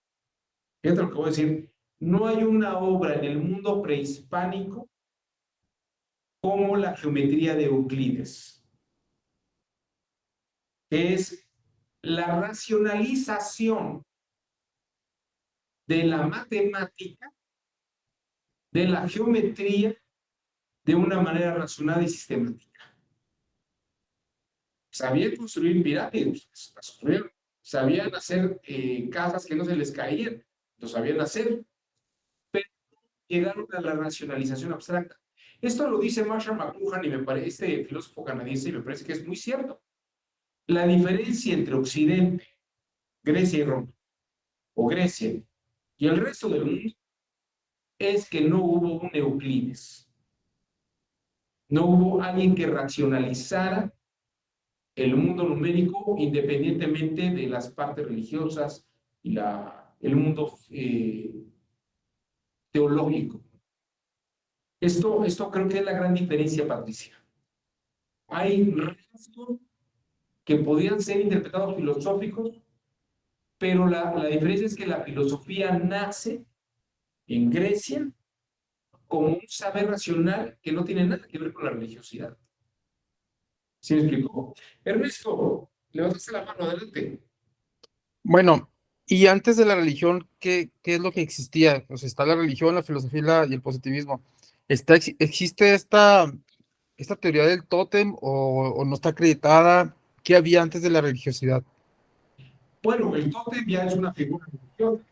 Fíjate lo que voy a decir. No hay una obra en el mundo prehispánico como la geometría de Euclides, que es la racionalización de la matemática, de la geometría, de una manera razonada y sistemática. Sabían construir pirámides, las construyeron. Sabían hacer casas que no se les caían, lo sabían hacer, pero llegaron a la racionalización abstracta. Esto lo dice Marshall McLuhan y me parece, este filósofo canadiense, y me parece que es muy cierto. La diferencia entre Occidente, Grecia y Roma, o Grecia, y el resto del mundo, es que no hubo un Euclides. No hubo alguien que racionalizara el mundo numérico independientemente de las partes religiosas y el mundo teológico. Esto creo que es la gran diferencia, Patricia. Hay rasgos que podrían ser interpretados filosóficos, pero la diferencia es que la filosofía nace en Grecia como un saber racional que no tiene nada que ver con la religiosidad. ¿Sí me explico? Ernesto, levantaste la mano, adelante. Bueno, y antes de la religión, ¿qué es lo que existía? O sea, está la religión, la filosofía y el positivismo. ¿Existe esta teoría del tótem o no está acreditada? ¿Qué había antes de la religiosidad? Bueno, el tótem ya es una figura religiosa.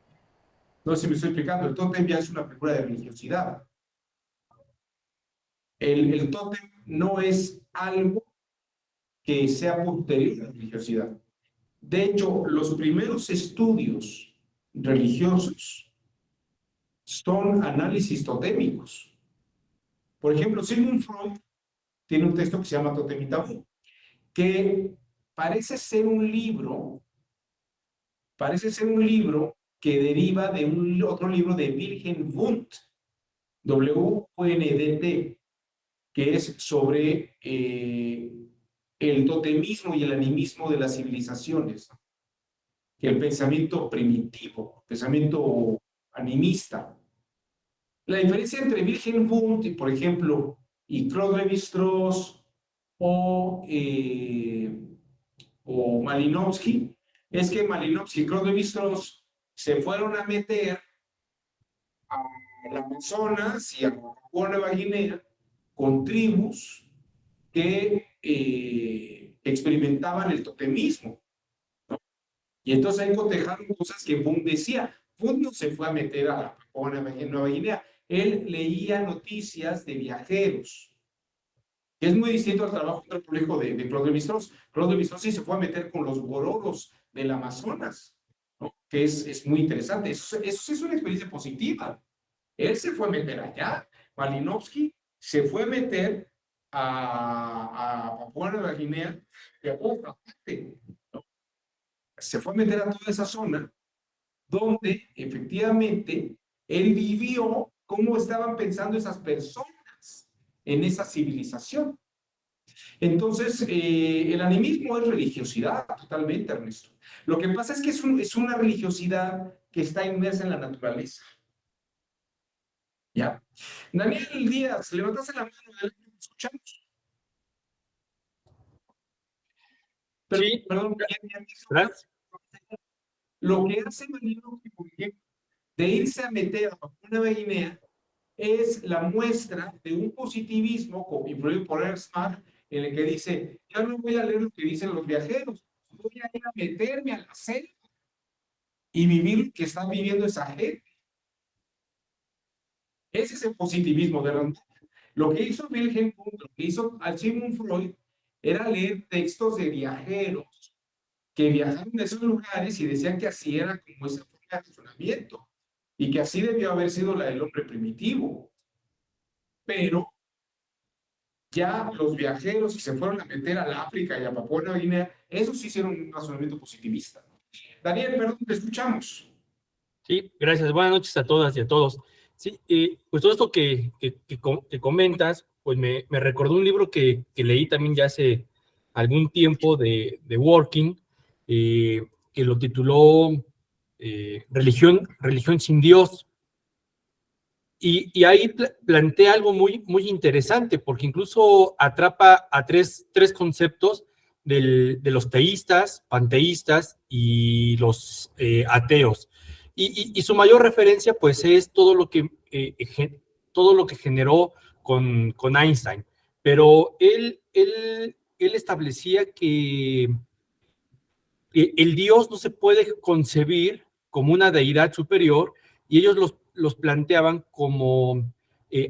No sé si me estoy explicando, el tótem ya es una figura de religiosidad. El tótem no es algo que sea posterior a la religiosidad. De hecho, los primeros estudios religiosos son análisis totémicos. Por ejemplo, Sigmund Freud tiene un texto que se llama Tótem y Tabú, que parece ser un libro que deriva de otro libro de Wilhelm Wundt, W-U-N-D-T, que es sobre el totemismo y el animismo de las civilizaciones, el pensamiento primitivo, pensamiento animista. La diferencia entre Wilhelm Wundt, por ejemplo, y Claude Lévi-Strauss o Malinowski, es que Malinowski y Claude Lévi-Strauss se fueron a meter al Amazonas y a Papúa Nueva Guinea con tribus que experimentaban el totemismo. Y entonces ahí cotejaron cosas que Wundt decía. Wundt no se fue a meter a Papúa Nueva Guinea. Él leía noticias de viajeros, que es muy distinto al trabajo antropológico de Claude Lévi-Strauss. Claude Lévi-Strauss sí se fue a meter con los bororos del Amazonas, ¿no? Que es muy interesante. Eso sí es una experiencia positiva. Él se fue a meter allá. Malinowski se fue a meter a Papúa Nueva Guinea y a otra parte, ¿no? Se fue a meter a toda esa zona donde efectivamente él vivió cómo estaban pensando esas personas en esa civilización. Entonces, el animismo es religiosidad, totalmente, Ernesto. Lo que pasa es que es una religiosidad que está inmersa en la naturaleza. ¿Ya? Daniel Díaz, levantaste la mano, escuchamos. Sí, Perdón, gracias. lo que hace Malinowski, por ejemplo, de irse a meter a Papúa Nueva Guinea, es la muestra de un positivismo, influido por Ernst Mach, en el que dice, yo no voy a leer lo que dicen los viajeros, voy a ir a meterme a la selva y vivir lo que están viviendo esa gente. Ese es el positivismo de Ernst Mach. Lo que hizo Wilhelm Wundt, lo que hizo Sigmund Freud, era leer textos de viajeros que viajaron a esos lugares y decían que así era como esa forma de razonamiento y que así debió haber sido la del hombre primitivo. Pero ya los viajeros que se fueron a meter al África y a Papúa Nueva Guinea, esos sí hicieron un razonamiento positivista. Daniel, perdón, te escuchamos. Sí, gracias. Buenas noches a todas y a todos. Sí, pues todo esto que comentas, pues me recordó un libro que leí también ya hace algún tiempo de Working, que lo tituló religión sin Dios. Y ahí plantea algo muy, muy interesante, porque incluso atrapa a tres conceptos de los teístas, panteístas y los ateos. Y su mayor referencia, pues, es todo lo que generó con Einstein. Pero él establecía que el Dios no se puede concebir como una deidad superior, y ellos los planteaban como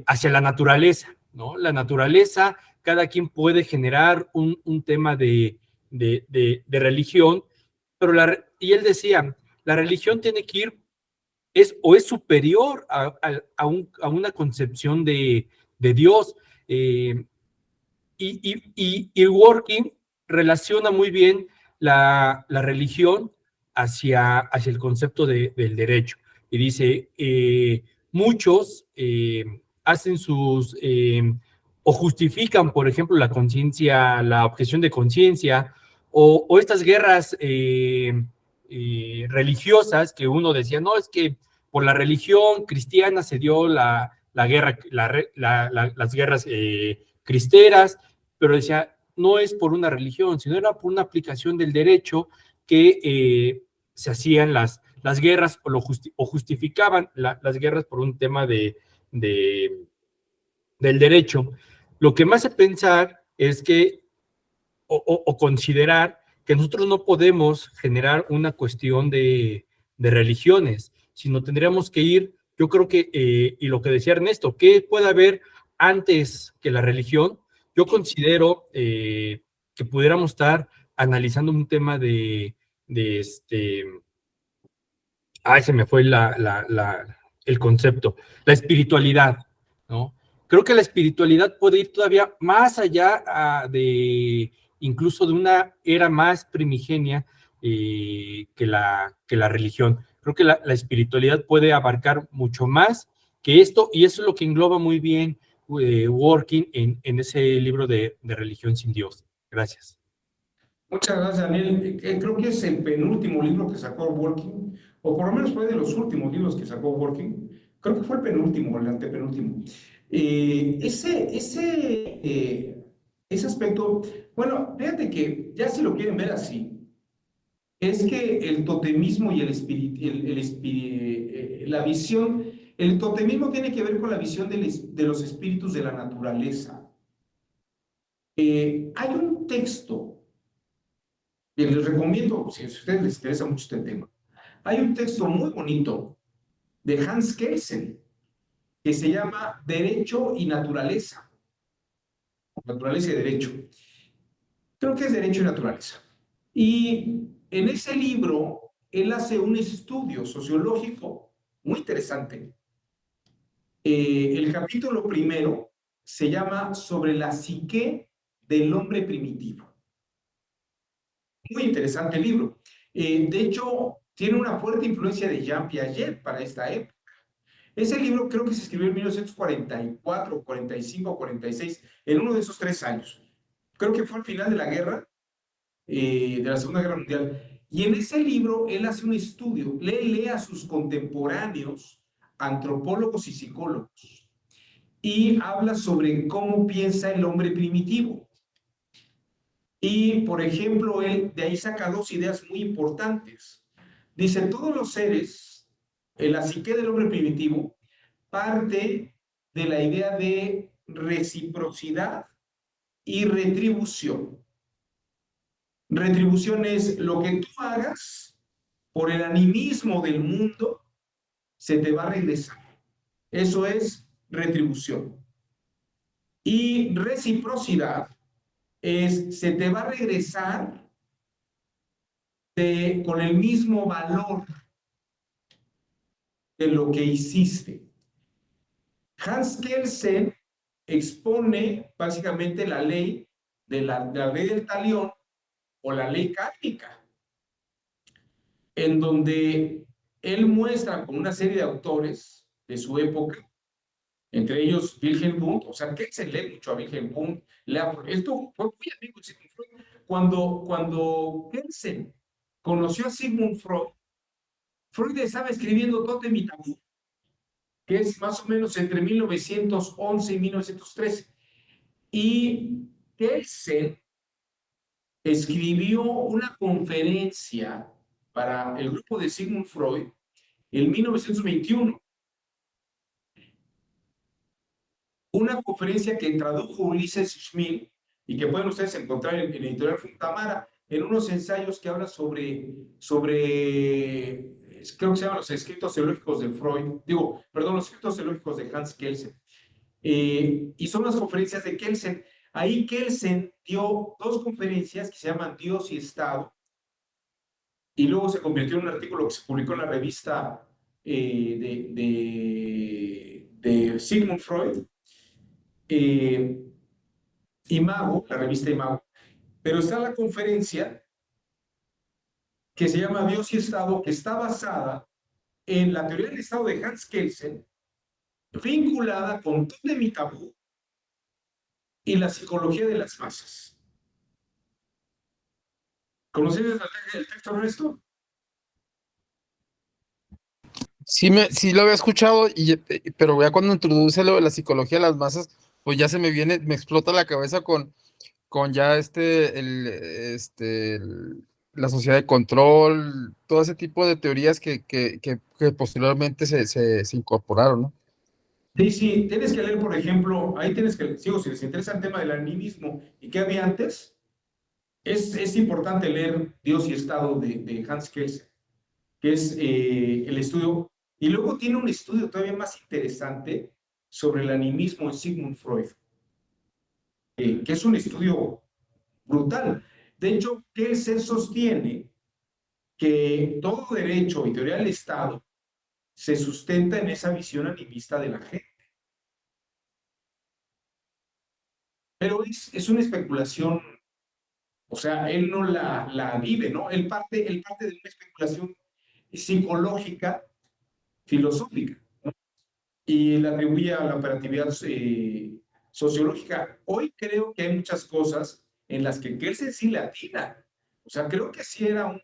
hacia la naturaleza, ¿no? La naturaleza, cada quien puede generar un tema de religión, pero y él decía, la religión tiene que ir, es superior a una concepción de Dios. Y Working relaciona muy bien la religión hacia el concepto del derecho. Y dice, muchos hacen o justifican, por ejemplo, la conciencia, la objeción de conciencia, o estas guerras religiosas que uno decía, no, es que por la religión cristiana se dio la guerra, las guerras cristeras, pero decía, no es por una religión, sino era por una aplicación del derecho que se hacían las guerras o justificaban las guerras por un tema del derecho. Lo que me hace pensar es que, o considerar que nosotros no podemos generar una cuestión de religiones, sino tendríamos que ir, yo creo que, y lo que decía Ernesto, ¿qué puede haber antes que la religión? Yo considero que pudiéramos estar analizando un tema se me fue el concepto, la espiritualidad, ¿no? Creo que la espiritualidad puede ir todavía más allá incluso de una era más primigenia que la religión. Creo que la espiritualidad puede abarcar mucho más que esto, y eso es lo que engloba muy bien Working en ese libro de Religión sin Dios. Gracias. Muchas gracias, Daniel. Creo que es el penúltimo libro que sacó Working, o por lo menos fue de los últimos libros que sacó Working. Creo que fue el penúltimo, el antepenúltimo. Ese aspecto, bueno, fíjate que ya si lo quieren ver así, es que el totemismo y la visión, el totemismo tiene que ver con la visión de los espíritus de la naturaleza. Hay un texto que les recomiendo, si a ustedes les interesa mucho este tema, hay un texto muy bonito de Hans Kelsen que se llama Derecho y Naturaleza. Naturaleza y Derecho. Creo que es Derecho y Naturaleza. Y en ese libro, él hace un estudio sociológico muy interesante. El capítulo primero se llama Sobre la psique del hombre primitivo. Muy interesante el libro. De hecho, tiene una fuerte influencia de Jean Piaget para esta época. Ese libro creo que se escribió en 1944, 45, 46, en uno de esos 3 años. Creo que fue al final de la guerra, de la Segunda Guerra Mundial. Y en ese libro él hace un estudio, lee a sus contemporáneos, antropólogos y psicólogos, y habla sobre cómo piensa el hombre primitivo. Y, por ejemplo, él de ahí saca 2 ideas muy importantes. Dice, todos los seres, la psique del hombre primitivo, parte de la idea de reciprocidad y retribución. Retribución es lo que tú hagas por el animismo del mundo, se te va a regresar. Eso es retribución. Y reciprocidad se te va a regresar con el mismo valor de lo que hiciste. Hans Kelsen expone básicamente la ley de la ley del talión o la ley kármica, en donde él muestra con una serie de autores de su época, entre ellos Wilhelm Wundt, o sea, Kelsen lee mucho a Wilhelm Wundt, esto fue muy amigo de Sigmund Freud. Cuando Kelsen conoció a Sigmund Freud, Freud estaba escribiendo Tótem y Tabú, que es más o menos entre 1911 y 1913. Y Kelsen escribió una conferencia para el grupo de Sigmund Freud en 1921. Una conferencia que tradujo Ulises Schmidt y que pueden ustedes encontrar en el editorial Funtamara, en unos ensayos que habla creo que se llaman los escritos teológicos de Freud, los escritos teológicos de Hans Kelsen. Y son las conferencias de Kelsen. Ahí Kelsen dio 2 conferencias que se llaman Dios y Estado, y luego se convirtió en un artículo que se publicó en la revista de Sigmund Freud, Imago, la revista Imago. Pero está la conferencia que se llama Dios y Estado, que está basada en la teoría del Estado de Hans Kelsen, vinculada con Tótem y Tabú y la psicología de las masas. ¿Conocéis el texto, Ernesto? Sí lo había escuchado, pero ya cuando introduce lo de la psicología de las masas, pues ya me explota la cabeza con ya la sociedad de control, todo ese tipo de teorías que posteriormente se incorporaron, ¿no? Sí, tienes que leer, por ejemplo, ahí tienes que, si les interesa el tema del animismo y qué había antes, es importante leer Dios y Estado de Hans Kelsen, que es el estudio, y luego tiene un estudio todavía más interesante sobre el animismo en Sigmund Freud, que es un estudio brutal. De hecho, Kelsen sostiene que todo derecho y teoría del Estado se sustenta en esa visión animista de la gente. Pero es una especulación, o sea, él no la vive, ¿no? Él parte de una especulación psicológica, filosófica, ¿no? Y la atribuye a la operatividad sociológica. Hoy creo que hay muchas cosas en las que Kelsen sí le atina. O sea, creo que sí era un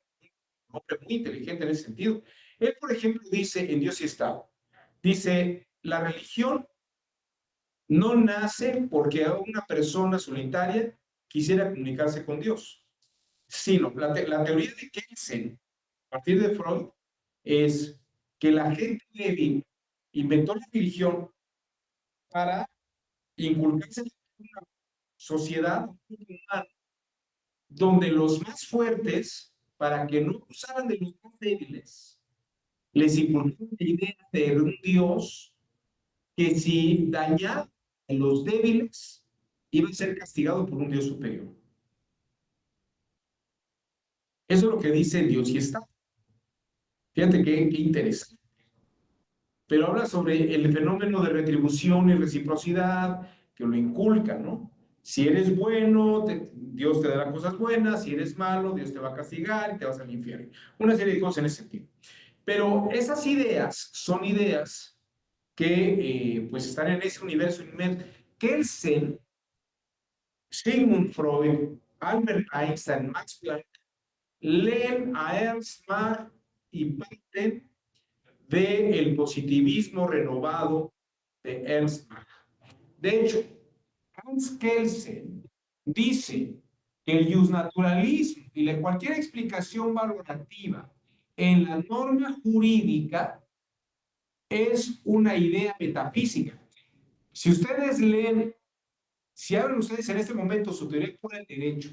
hombre muy inteligente en ese sentido. Él, por ejemplo, dice en Dios y Estado, dice, la religión no nace porque una persona solitaria quisiera comunicarse con Dios, sino la teoría de Kelsen, a partir de Freud, es que la gente débil inventó la religión para inculcarse en una sociedad humana donde los más fuertes, para que no usaran de los más débiles, les inculcaron la idea de un Dios que si dañaba a los débiles, iba a ser castigado por un Dios superior. Eso es lo que dice Dios y está. Fíjate qué interesante. Pero habla sobre el fenómeno de retribución y reciprocidad, que lo inculca, ¿no? Si eres bueno, Dios te dará cosas buenas; si eres malo, Dios te va a castigar y te vas al infierno. Una serie de cosas en ese sentido. Pero esas ideas son ideas que pues están en ese universo inmenso. Kelsen, Sigmund Freud, Albert Einstein, Max Planck, leen a Ernst Mach y parten del positivismo renovado de Ernst Mach. De hecho, Hans Kelsen dice que el justnaturalismo y cualquier explicación valorativa en la norma jurídica es una idea metafísica. Si ustedes leen, si abren ustedes en este momento su teoría pura del derecho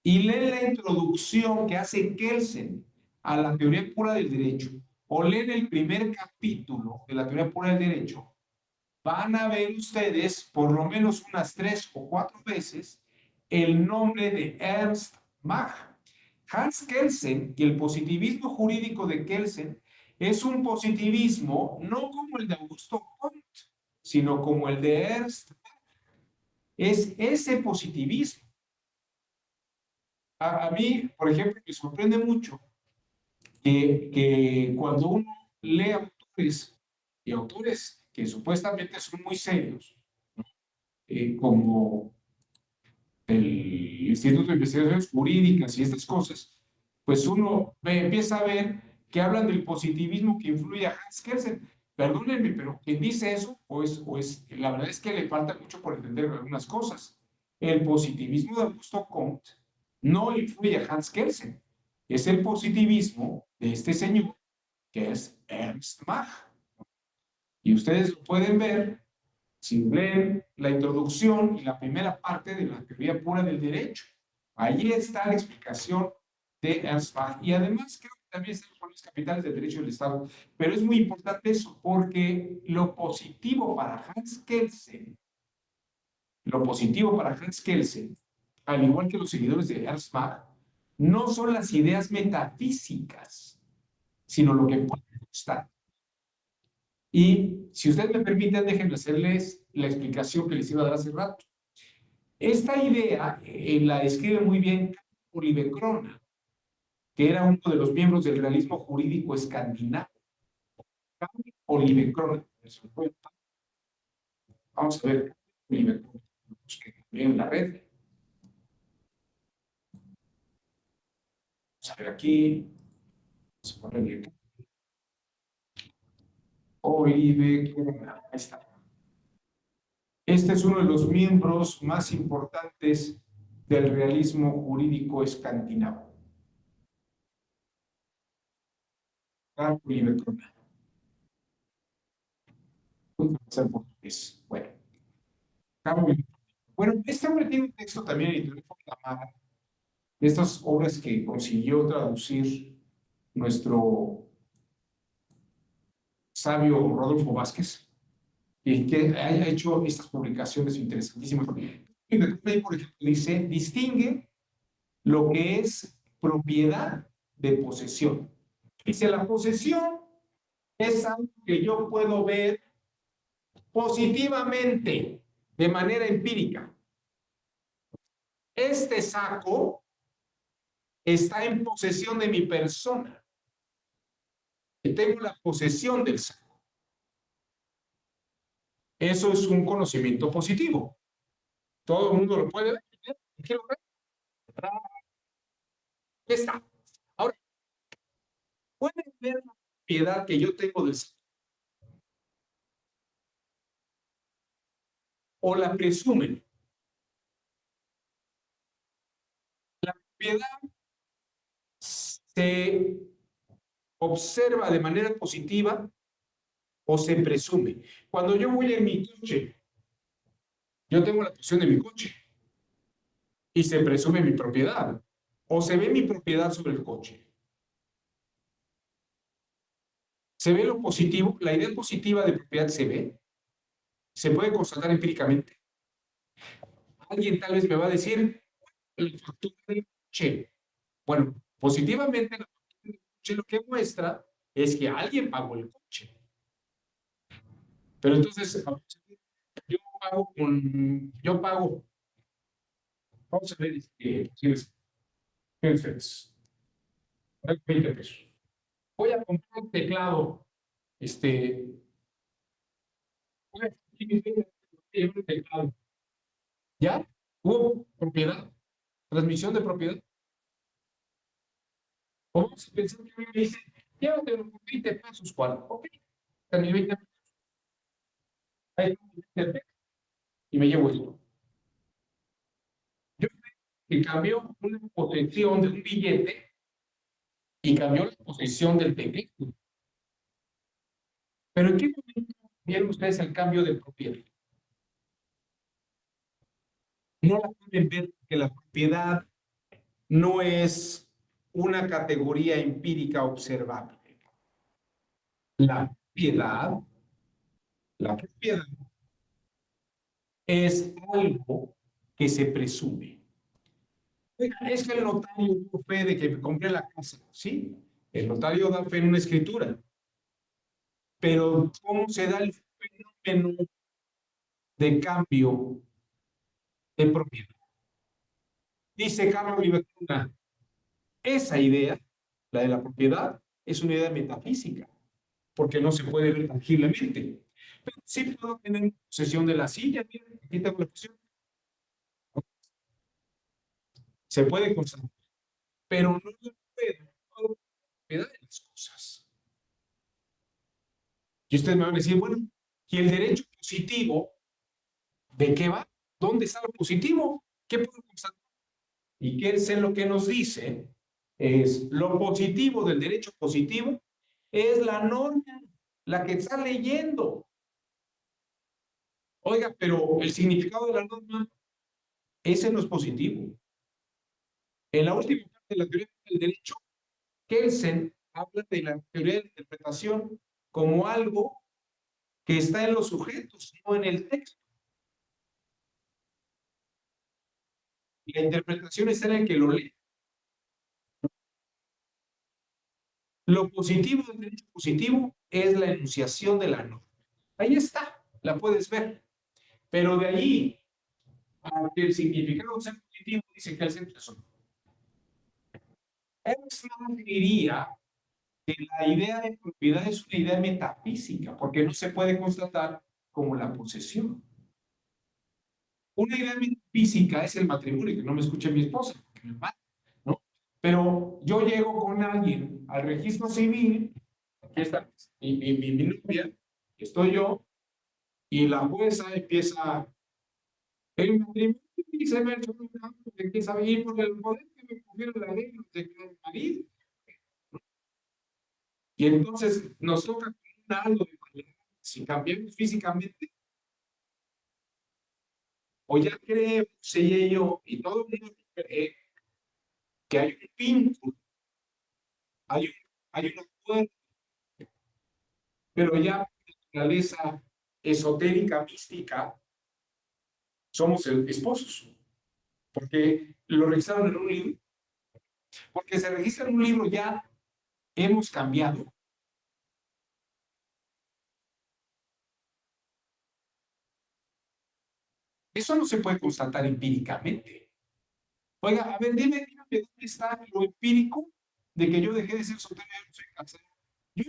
y leen la introducción que hace Kelsen a la teoría pura del derecho, o leen el primer capítulo de la teoría pura del derecho, van a ver ustedes por lo menos unas 3 o 4 veces el nombre de Ernst Mach. Hans Kelsen y el positivismo jurídico de Kelsen es un positivismo no como el de Augusto Comte, sino como el de Ernst Mach. Es ese positivismo. A mí, por ejemplo, me sorprende mucho que cuando uno lee autores y autores que supuestamente son muy serios, como el Instituto de Investigaciones Jurídicas y estas cosas, pues uno empieza a ver que hablan del positivismo que influye a Hans Kelsen. Perdónenme, pero quien dice eso, la verdad es que le falta mucho por entender algunas cosas. El positivismo de Augusto Comte no influye a Hans Kelsen. Es el positivismo de este señor, que es Ernst Mach. Y ustedes lo pueden ver si leen la introducción y la primera parte de la teoría pura del derecho. Allí está la explicación de Ernst Mach. Y además creo que también están los capitales del derecho del Estado. Pero es muy importante eso, porque lo positivo para Hans Kelsen, al igual que los seguidores de Ernst Mach, no son las ideas metafísicas, sino lo que puede constar. Y si ustedes me permiten, déjenme hacerles la explicación que les iba a dar hace rato. Esta idea la describe muy bien Oliver Crona, que era uno de los miembros del realismo jurídico escandinavo. Oliver Crona. Vamos a ver Oliver Crona, que también en la red. Vamos a ver aquí. Vamos a ponerle Oliver Crona. Ahí está. Este es uno de los miembros más importantes del realismo jurídico escandinavo. Oliver Crona. Bueno, bueno, este hombre tiene un texto también en el Tamara, de estas obras que consiguió traducir nuestro sabio Rodolfo Vázquez, y que haya hecho estas publicaciones interesantísimas. Por ejemplo, dice, distingue lo que es propiedad de posesión. Dice, la posesión es algo que yo puedo ver positivamente, de manera empírica. Este saco está en posesión de mi persona. Y tengo la posesión del saco. Eso es un conocimiento positivo. Todo el mundo lo puede ver. ¿Quiero ver? ¿Qué está? Ahora, ¿pueden ver la propiedad que yo tengo del saco? ¿O la presumen? La propiedad se observa de manera positiva o se presume. Cuando yo voy en mi coche, yo tengo la posesión de mi coche y se presume mi propiedad o se ve mi propiedad sobre el coche. Se ve lo positivo, la idea positiva de propiedad se puede constatar empíricamente. Alguien tal vez me va a decir, la factura del coche. Bueno, positivamente la factura del coche lo que muestra es que alguien pagó el coche. Pero entonces, yo pago, vamos a ver, 20 pesos. Voy a comprar un teclado, voy a un teclado. ¿Ya? ¿Hubo propiedad? ¿Transmisión de propiedad? O vamos a pensar que me dice, llévatelo por 20 pesos, ¿cuál? Ok, también 20 pesos. Ahí, y me llevo esto. Yo que cambió una posesión de un billete y cambió la posesión del teclado. Pero ¿en qué momento vieron ustedes el cambio de propiedad? No la pueden ver porque la propiedad no es una categoría empírica observable. La propiedad, la propiedad es algo que se presume. Oiga, es que el notario dio fe de que me compré la casa. Sí, el notario da fe en una escritura. Pero ¿cómo se da el fenómeno de cambio de propiedad? Dice Carlos Olivetuna, esa idea, la de la propiedad, es una idea metafísica, porque no se puede ver tangiblemente. Pero sí puedo tener posesión de la silla. Miren, aquí tengo la posesión. Se puede constatar, pero no puedo propiedad de las cosas. Y ustedes me van a decir, bueno, ¿y el derecho positivo de qué va? ¿Dónde está lo positivo? ¿Qué puedo constatar? Y qué es lo que nos dice es lo positivo del derecho positivo es la norma, la que está leyendo. Oiga, pero el significado de la norma, ese no es positivo. En la última parte de la teoría del derecho, Kelsen habla de la teoría de la interpretación como algo que está en los sujetos, no en el texto. La interpretación está en el que lo lee. Lo positivo del derecho positivo es la enunciación de la norma. Ahí está, la puedes ver. Pero de ahí a que el significado sea positivo, dice que el centro es otro. Ersman diría que la idea de propiedad es una idea metafísica, porque no se puede constatar como la posesión. Una idea metafísica es el matrimonio, que no me escuche mi esposa, porque me mata, ¿no? Pero yo llego con alguien al registro civil, aquí está mi novia, estoy yo, y la jueza empieza el matrimonio y se me ha hecho un campo de que sabe ir por el poder que me confieron la ley de el marido. Y entonces nos toca con algo de palabras, si cambiamos físicamente, o ya creemos ella y yo, y todo el mundo cree que hay un vínculo, hay, un, hay una fuerza, pero ya por naturaleza esotérica, mística, somos esposos, porque lo registraron en un libro, porque se registra en un libro ya hemos cambiado. Eso no se puede constatar empíricamente. Oiga, a ver, dime dónde está lo empírico de que yo dejé de ser soltero y no soy casado. Yo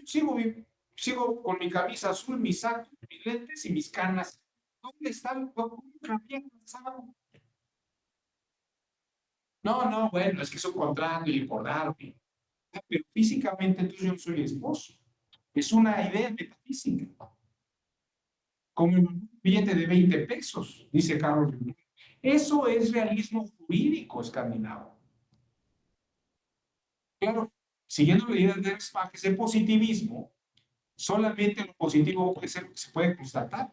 sigo con mi camisa azul, mi saco, mis lentes y mis canas. ¿Dónde está cómo cambié casado? No, no, bueno, es que es un contrato y acordarme. Pero físicamente entonces yo no soy esposo. Es una idea metafísica. Como un billete de 20 pesos, dice Carlos. Eso es realismo jurídico escandinavo. Claro, siguiendo la idea de Erzbach, ese positivismo, solamente lo positivo puede ser lo que se puede constatar.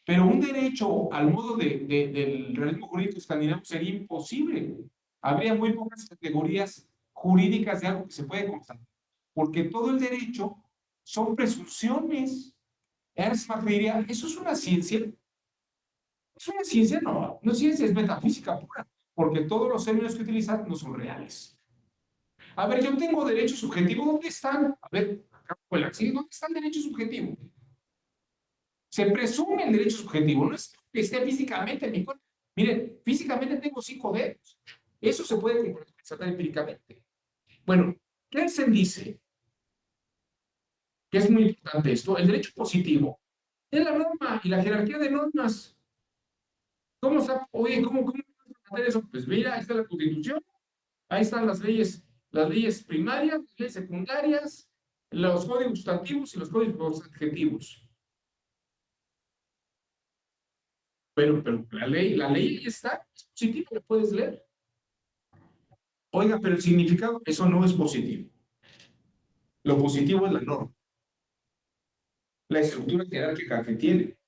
Pero un derecho al modo del realismo jurídico escandinavo sería imposible. Habría muy pocas categorías jurídicas de algo que se puede constatar. Porque todo el derecho son presunciones. Erzbach diría, eso es una ciencia. Es una ciencia, no, no es ciencia, es metafísica pura. Porque todos los términos que utilizan no son reales. A ver, yo tengo derecho subjetivo, ¿dónde están? A ver, acá fue la ¿sí? ¿Dónde está el derecho subjetivo? Se presume el derecho subjetivo, no es que esté físicamente en mi cuerpo. Miren, físicamente tengo 5 dedos. Eso se puede constatar empíricamente. Bueno, Kelsen dice que es muy importante esto, el derecho positivo es la norma y la jerarquía de normas. ¿Cómo está? Oye, ¿cómo hacer eso? Pues mira, ahí está la Constitución, ahí están las leyes primarias, las leyes secundarias, los códigos sustantivos y los códigos adjetivos. Pero la ley ahí está, es positiva, la puedes leer. Oiga, pero el significado, eso no es positivo. Lo positivo es la norma, la estructura jerárquica que tiene,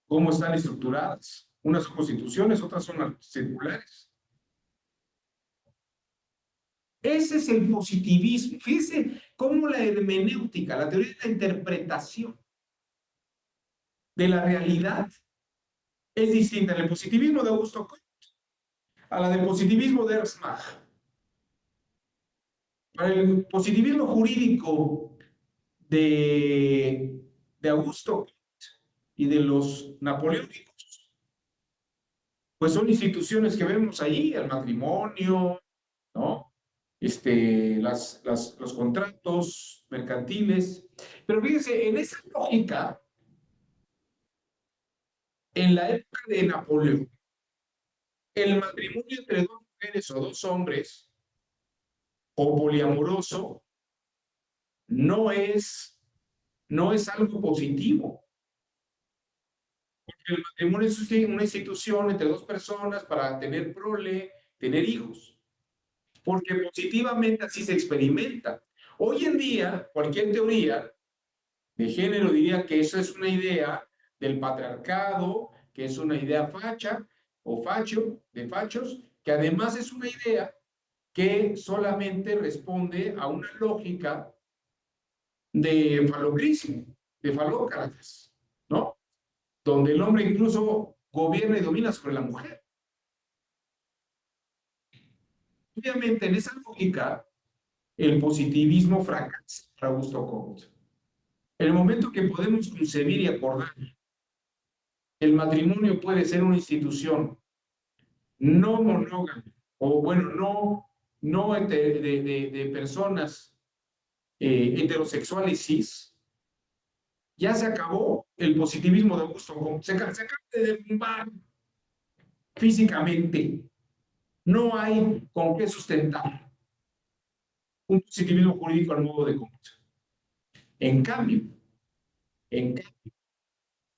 cómo están estructuradas. Unas son constituciones, otras son circulares. Ese es el positivismo. Fíjense cómo la hermenéutica, la teoría de la interpretación de la realidad es distinta en el positivismo de Augusto Comte a la del positivismo de Erzbach. Para el positivismo jurídico de Augusto y de los napoleónicos, pues son instituciones que vemos ahí, el matrimonio, ¿no? Los contratos mercantiles. Pero fíjense, en esa lógica, en la época de Napoleón, el matrimonio entre dos mujeres o dos hombres, o poliamoroso, no es algo positivo. Porque el matrimonio es una institución entre dos personas para tener prole, tener hijos. Porque positivamente así se experimenta. Hoy en día, cualquier teoría de género diría que eso es una idea del patriarcado, que es una idea facha o facho, de fachos, que además es una idea que solamente responde a una lógica de falocrismo, de falócratas, ¿no? Donde el hombre incluso gobierna y domina sobre la mujer. Obviamente, en esa lógica, el positivismo fracasa, Augusto Comte. En el momento que podemos concebir y acordar, el matrimonio puede ser una institución no monógama, o bueno, no de personas heterosexuales cis, ya se acabó el positivismo de Augusto Comte. Se acaba de derrumbar físicamente. No hay con qué sustentar un positivismo jurídico al modo de Comte. En cambio,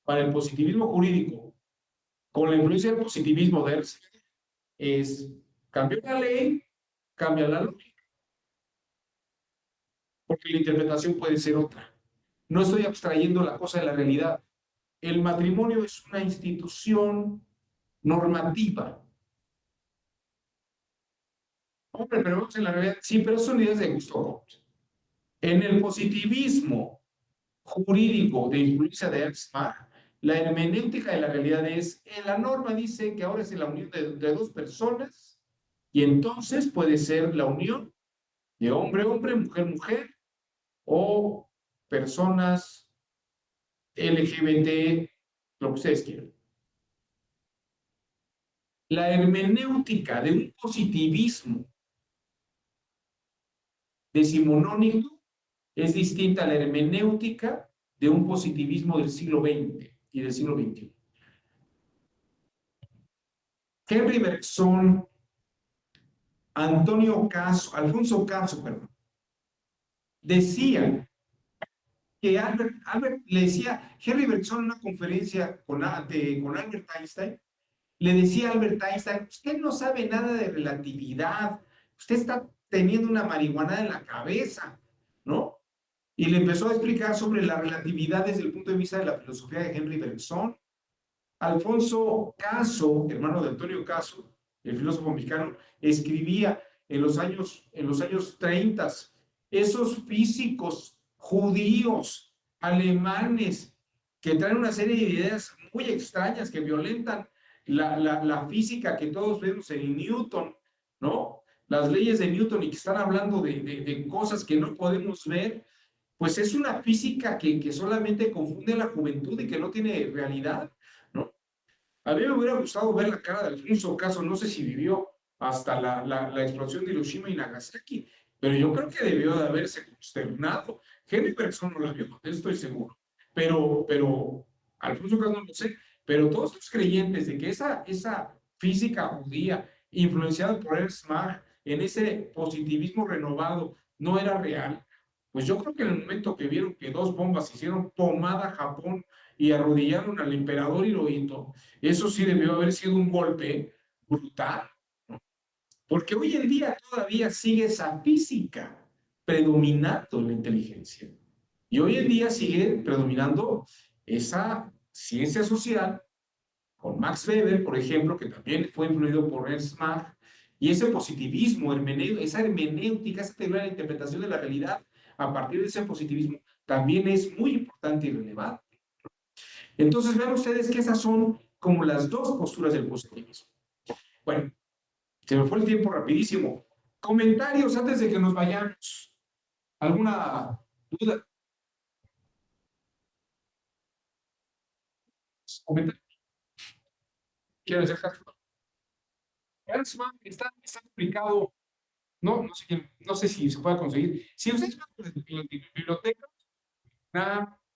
para el positivismo jurídico, con la influencia del positivismo de Ernst, es cambiar la ley, cambia la lógica, porque la interpretación puede ser otra. No estoy abstrayendo la cosa de la realidad. El matrimonio es una institución normativa. Hombre, pero vamos en la realidad. Sí, pero son ideas de Augusto Comte. En el positivismo jurídico de influencia de Ernst Mach, la hermenéutica de la realidad es, la norma dice que ahora es la unión de dos personas y entonces puede ser la unión de hombre-hombre, mujer-mujer o personas LGBT, lo que ustedes quieran. La hermenéutica de un positivismo decimonónico es distinta a la hermenéutica de un positivismo del siglo XX y del siglo XXI. Henry Bergson, Alfonso Caso, perdón, decía que Albert le decía, Henry Bergson en una conferencia con Albert Einstein, le decía a Albert Einstein, usted no sabe nada de relatividad, usted está teniendo una marihuana en la cabeza, ¿no? Y le empezó a explicar sobre la relatividad desde el punto de vista de la filosofía de Henry Bergson. Alfonso Caso, hermano de Antonio Caso, el filósofo mexicano, escribía en los años 30, esos físicos judíos, alemanes, que traen una serie de ideas muy extrañas que violentan la física que todos vemos en Newton, ¿no? Las leyes de Newton y que están hablando de cosas que no podemos ver, pues es una física que solamente confunde a la juventud y que no tiene realidad, ¿no? A mí me hubiera gustado ver la cara de Alfonso Caso, no sé si vivió hasta la explosión de Hiroshima y Nagasaki, pero yo creo que debió de haberse consternado. Henry Bergson no la vio, estoy seguro, pero Alfonso Caso no lo sé, pero todos los creyentes de que esa física judía influenciada por Ernst Mach en ese positivismo renovado no era real, pues yo creo que en el momento que vieron que dos bombas hicieron pomada a Japón y arrodillaron al emperador Hirohito, eso sí debió haber sido un golpe brutal, ¿no? Porque hoy en día todavía sigue esa física predominando en la inteligencia. Y hoy en día sigue predominando esa ciencia social, con Max Weber, por ejemplo, que también fue influido por Ernst Mach, y ese positivismo, esa hermenéutica, esa teoría de la interpretación de la realidad a partir de ese positivismo, también es muy importante y relevante. Entonces, vean ustedes que esas son como las dos posturas del positivismo. Bueno, se me fue el tiempo rapidísimo. Comentarios antes de que nos vayamos. ¿Alguna duda? ¿Comentarios? ¿Quieren hacer caso? Ernst Mach está publicado, no sé si se puede conseguir. Si ustedes van a la biblioteca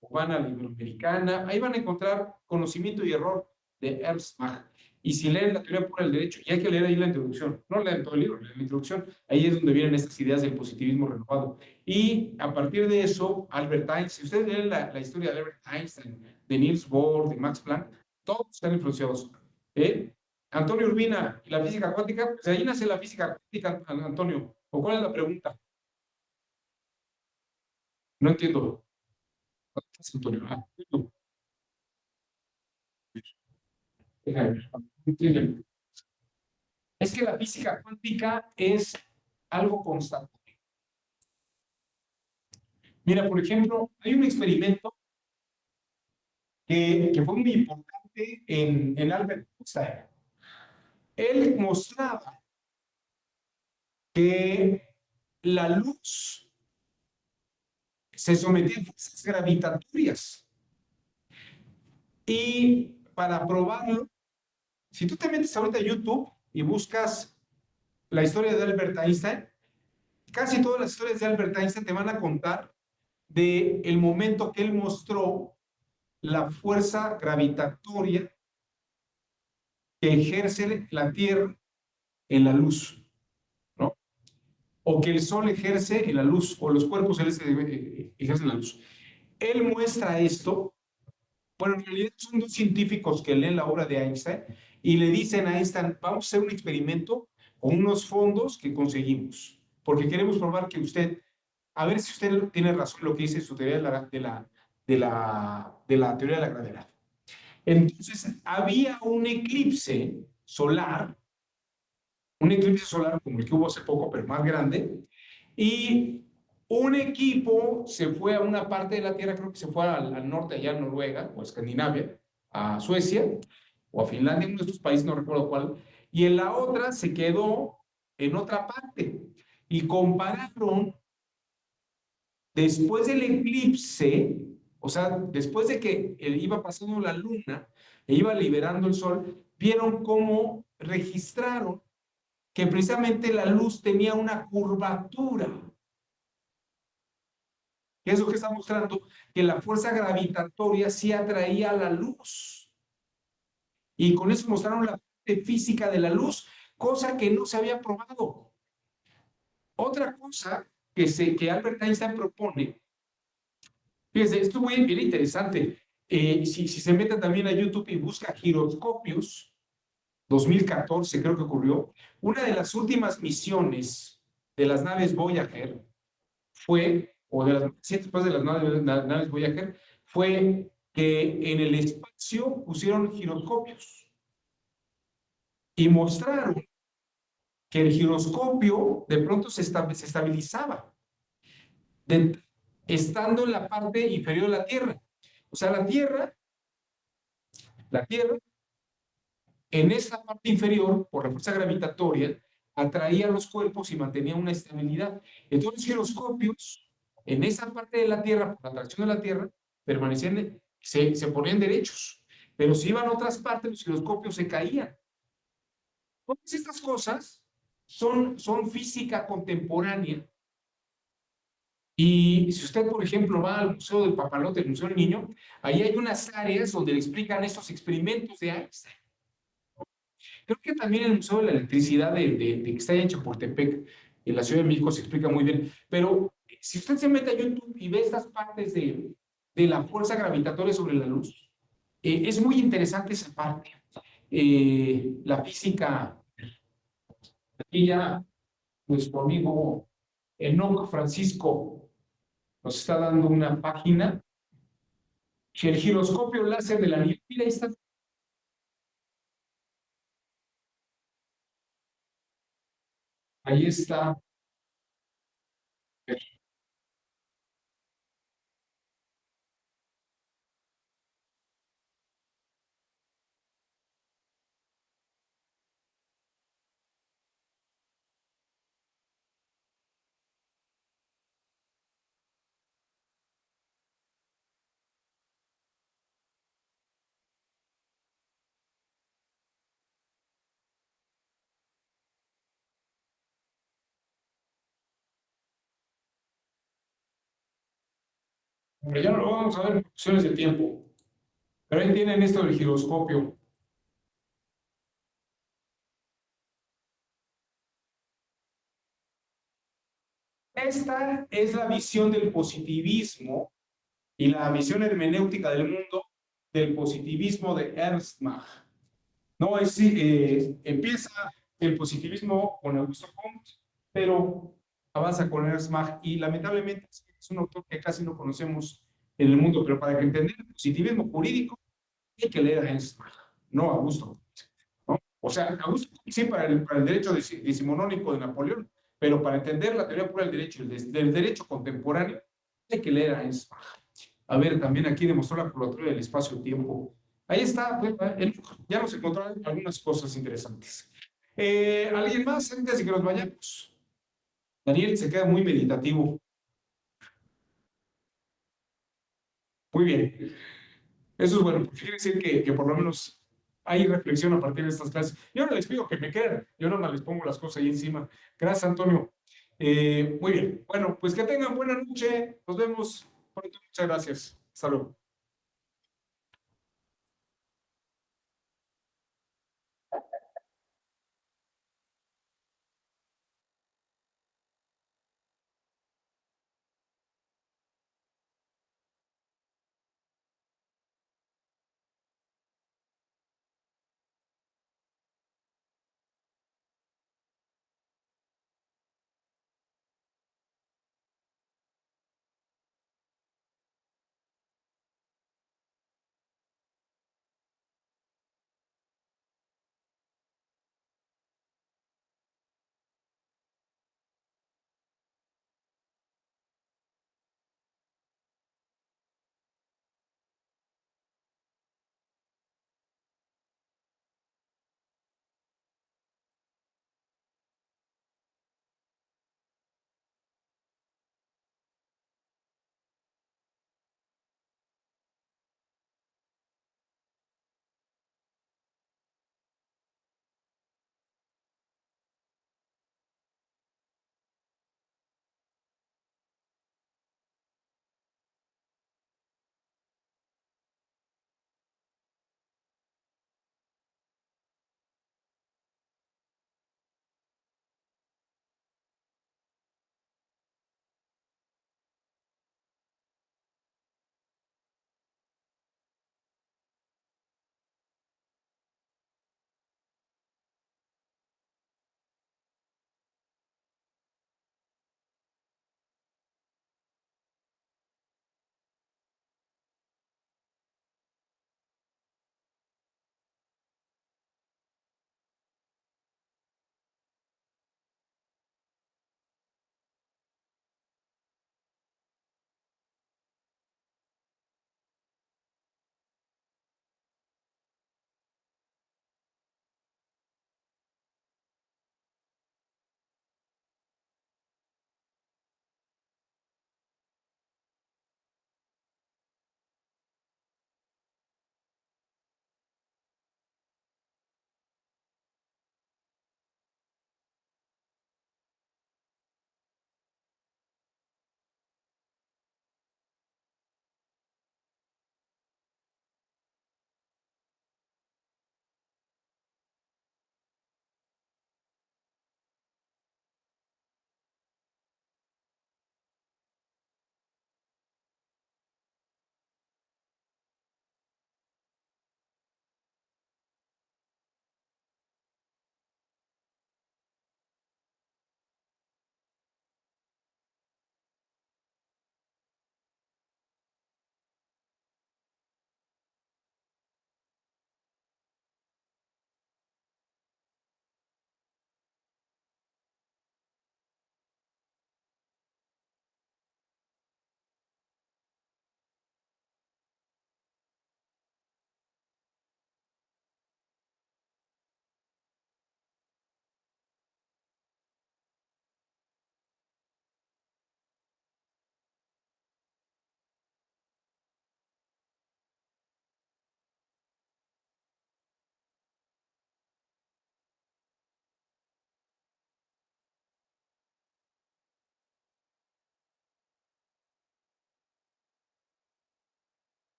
o van a la Iberoamericana, ahí van a encontrar Conocimiento y Error de Ernst Mach. Y si leen la teoría pura del derecho, y hay que leer ahí la introducción, no leen todo el libro, leen la introducción, ahí es donde vienen estas ideas del positivismo renovado. Y a partir de eso, Albert Einstein, si ustedes leen la historia de Albert Einstein, de Niels Bohr, de Max Planck, todos están influenciados. ¿Eh? Antonio Urbina, ¿y la física cuántica? Pues ahí nace la física cuántica, Antonio. ¿O cuál es la pregunta? No entiendo. Antonio. Ah, no. Déjame ver. Entiendo. Es que la física cuántica es algo constante. Mira, por ejemplo, hay un experimento que fue muy importante en Albert Einstein. Él mostraba que la luz se sometía a fuerzas gravitatorias. Y para probarlo, si tú te metes ahorita a YouTube y buscas la historia de Albert Einstein, casi todas las historias de Albert Einstein te van a contar de el momento que él mostró la fuerza gravitatoria que ejerce la Tierra en la luz, ¿no? O que el Sol ejerce en la luz, o los cuerpos celestes ejercen la luz. Él muestra esto. Bueno, en realidad son dos científicos que leen la obra de Einstein y le dicen a Einstein, vamos a hacer un experimento con unos fondos que conseguimos, porque queremos probar que usted, a ver si usted tiene razón lo que dice su teoría de la teoría de la gravedad. Entonces, había un eclipse solar como el que hubo hace poco, pero más grande, y un equipo se fue a una parte de la Tierra, creo que se fue al norte, allá en Noruega o a Escandinavia, a Suecia o a Finlandia, uno de estos países, no recuerdo cuál, y en la otra se quedó en otra parte. Y compararon después del eclipse, o sea, después de que iba pasando la luna e iba liberando el sol, vieron cómo registraron que precisamente la luz tenía una curvatura. ¿Qué es lo que está mostrando? Que la fuerza gravitatoria sí atraía la luz. Y con eso mostraron la parte física de la luz, cosa que no se había probado. Otra cosa que Albert Einstein propone, fíjense, esto es muy bien interesante. Si se meten también a YouTube y busca giroscopios, 2014 creo que ocurrió, una de las últimas misiones de las naves Voyager fue, o de las, sí, después de las naves Voyager, fue que en el espacio pusieron giroscopios y mostraron que el giroscopio de pronto se estabilizaba, estando en la parte inferior de la Tierra. O sea, la Tierra, en esa parte inferior, por la fuerza gravitatoria, atraía los cuerpos y mantenía una estabilidad. Entonces, los giroscopios, en esa parte de la Tierra, por la atracción de la Tierra, permanecían, se ponían derechos. Pero si iban a otras partes, los giroscopios se caían. Todas estas cosas son física contemporánea. Y si usted, por ejemplo, va al Museo del Papalote, el Museo del Niño, ahí hay unas áreas donde le explican estos experimentos de Einstein. Creo que también el Museo de la Electricidad que está en Chapultepec, en la Ciudad de México, se explica muy bien. Pero si usted se mete a YouTube y ve estas partes de la fuerza gravitatoria sobre la luz, es muy interesante esa parte. La física, aquí ya nuestro amigo Enoch Francisco nos está dando una página, que el giroscopio láser de la nieve, mira, ahí está. Ahí está. Hombre, ya no lo vamos a ver por cuestiones de tiempo. Pero ahí tienen esto del giroscopio. Esta es la visión del positivismo y la visión hermenéutica del mundo del positivismo de Ernst Mach. No es, empieza el positivismo con Augusto Comte, pero avanza con Ernst Mach y lamentablemente es un autor que casi no conocemos en el mundo, pero para entender el positivismo jurídico hay que leer a Ernst Mach, no a Augusto Comte, ¿no? O sea, Augusto Comte sí para el derecho decimonónico de Napoleón, pero para entender la teoría pura del derecho, del derecho contemporáneo, hay que leer a Ernst Mach. A ver, también aquí demostró la curvatura del espacio-tiempo. Ahí está, pues, ya nos encontraron algunas cosas interesantes. ¿Alguien más antes de que nos vayamos? Daniel se queda muy meditativo. Muy bien. Eso es bueno, porque quiere decir que por lo menos hay reflexión a partir de estas clases. Yo no les pido que me crean, yo no les pongo las cosas ahí encima. Gracias, Antonio. Muy bien. Bueno, pues que tengan buena noche. Nos vemos pronto. Muchas gracias. Hasta luego.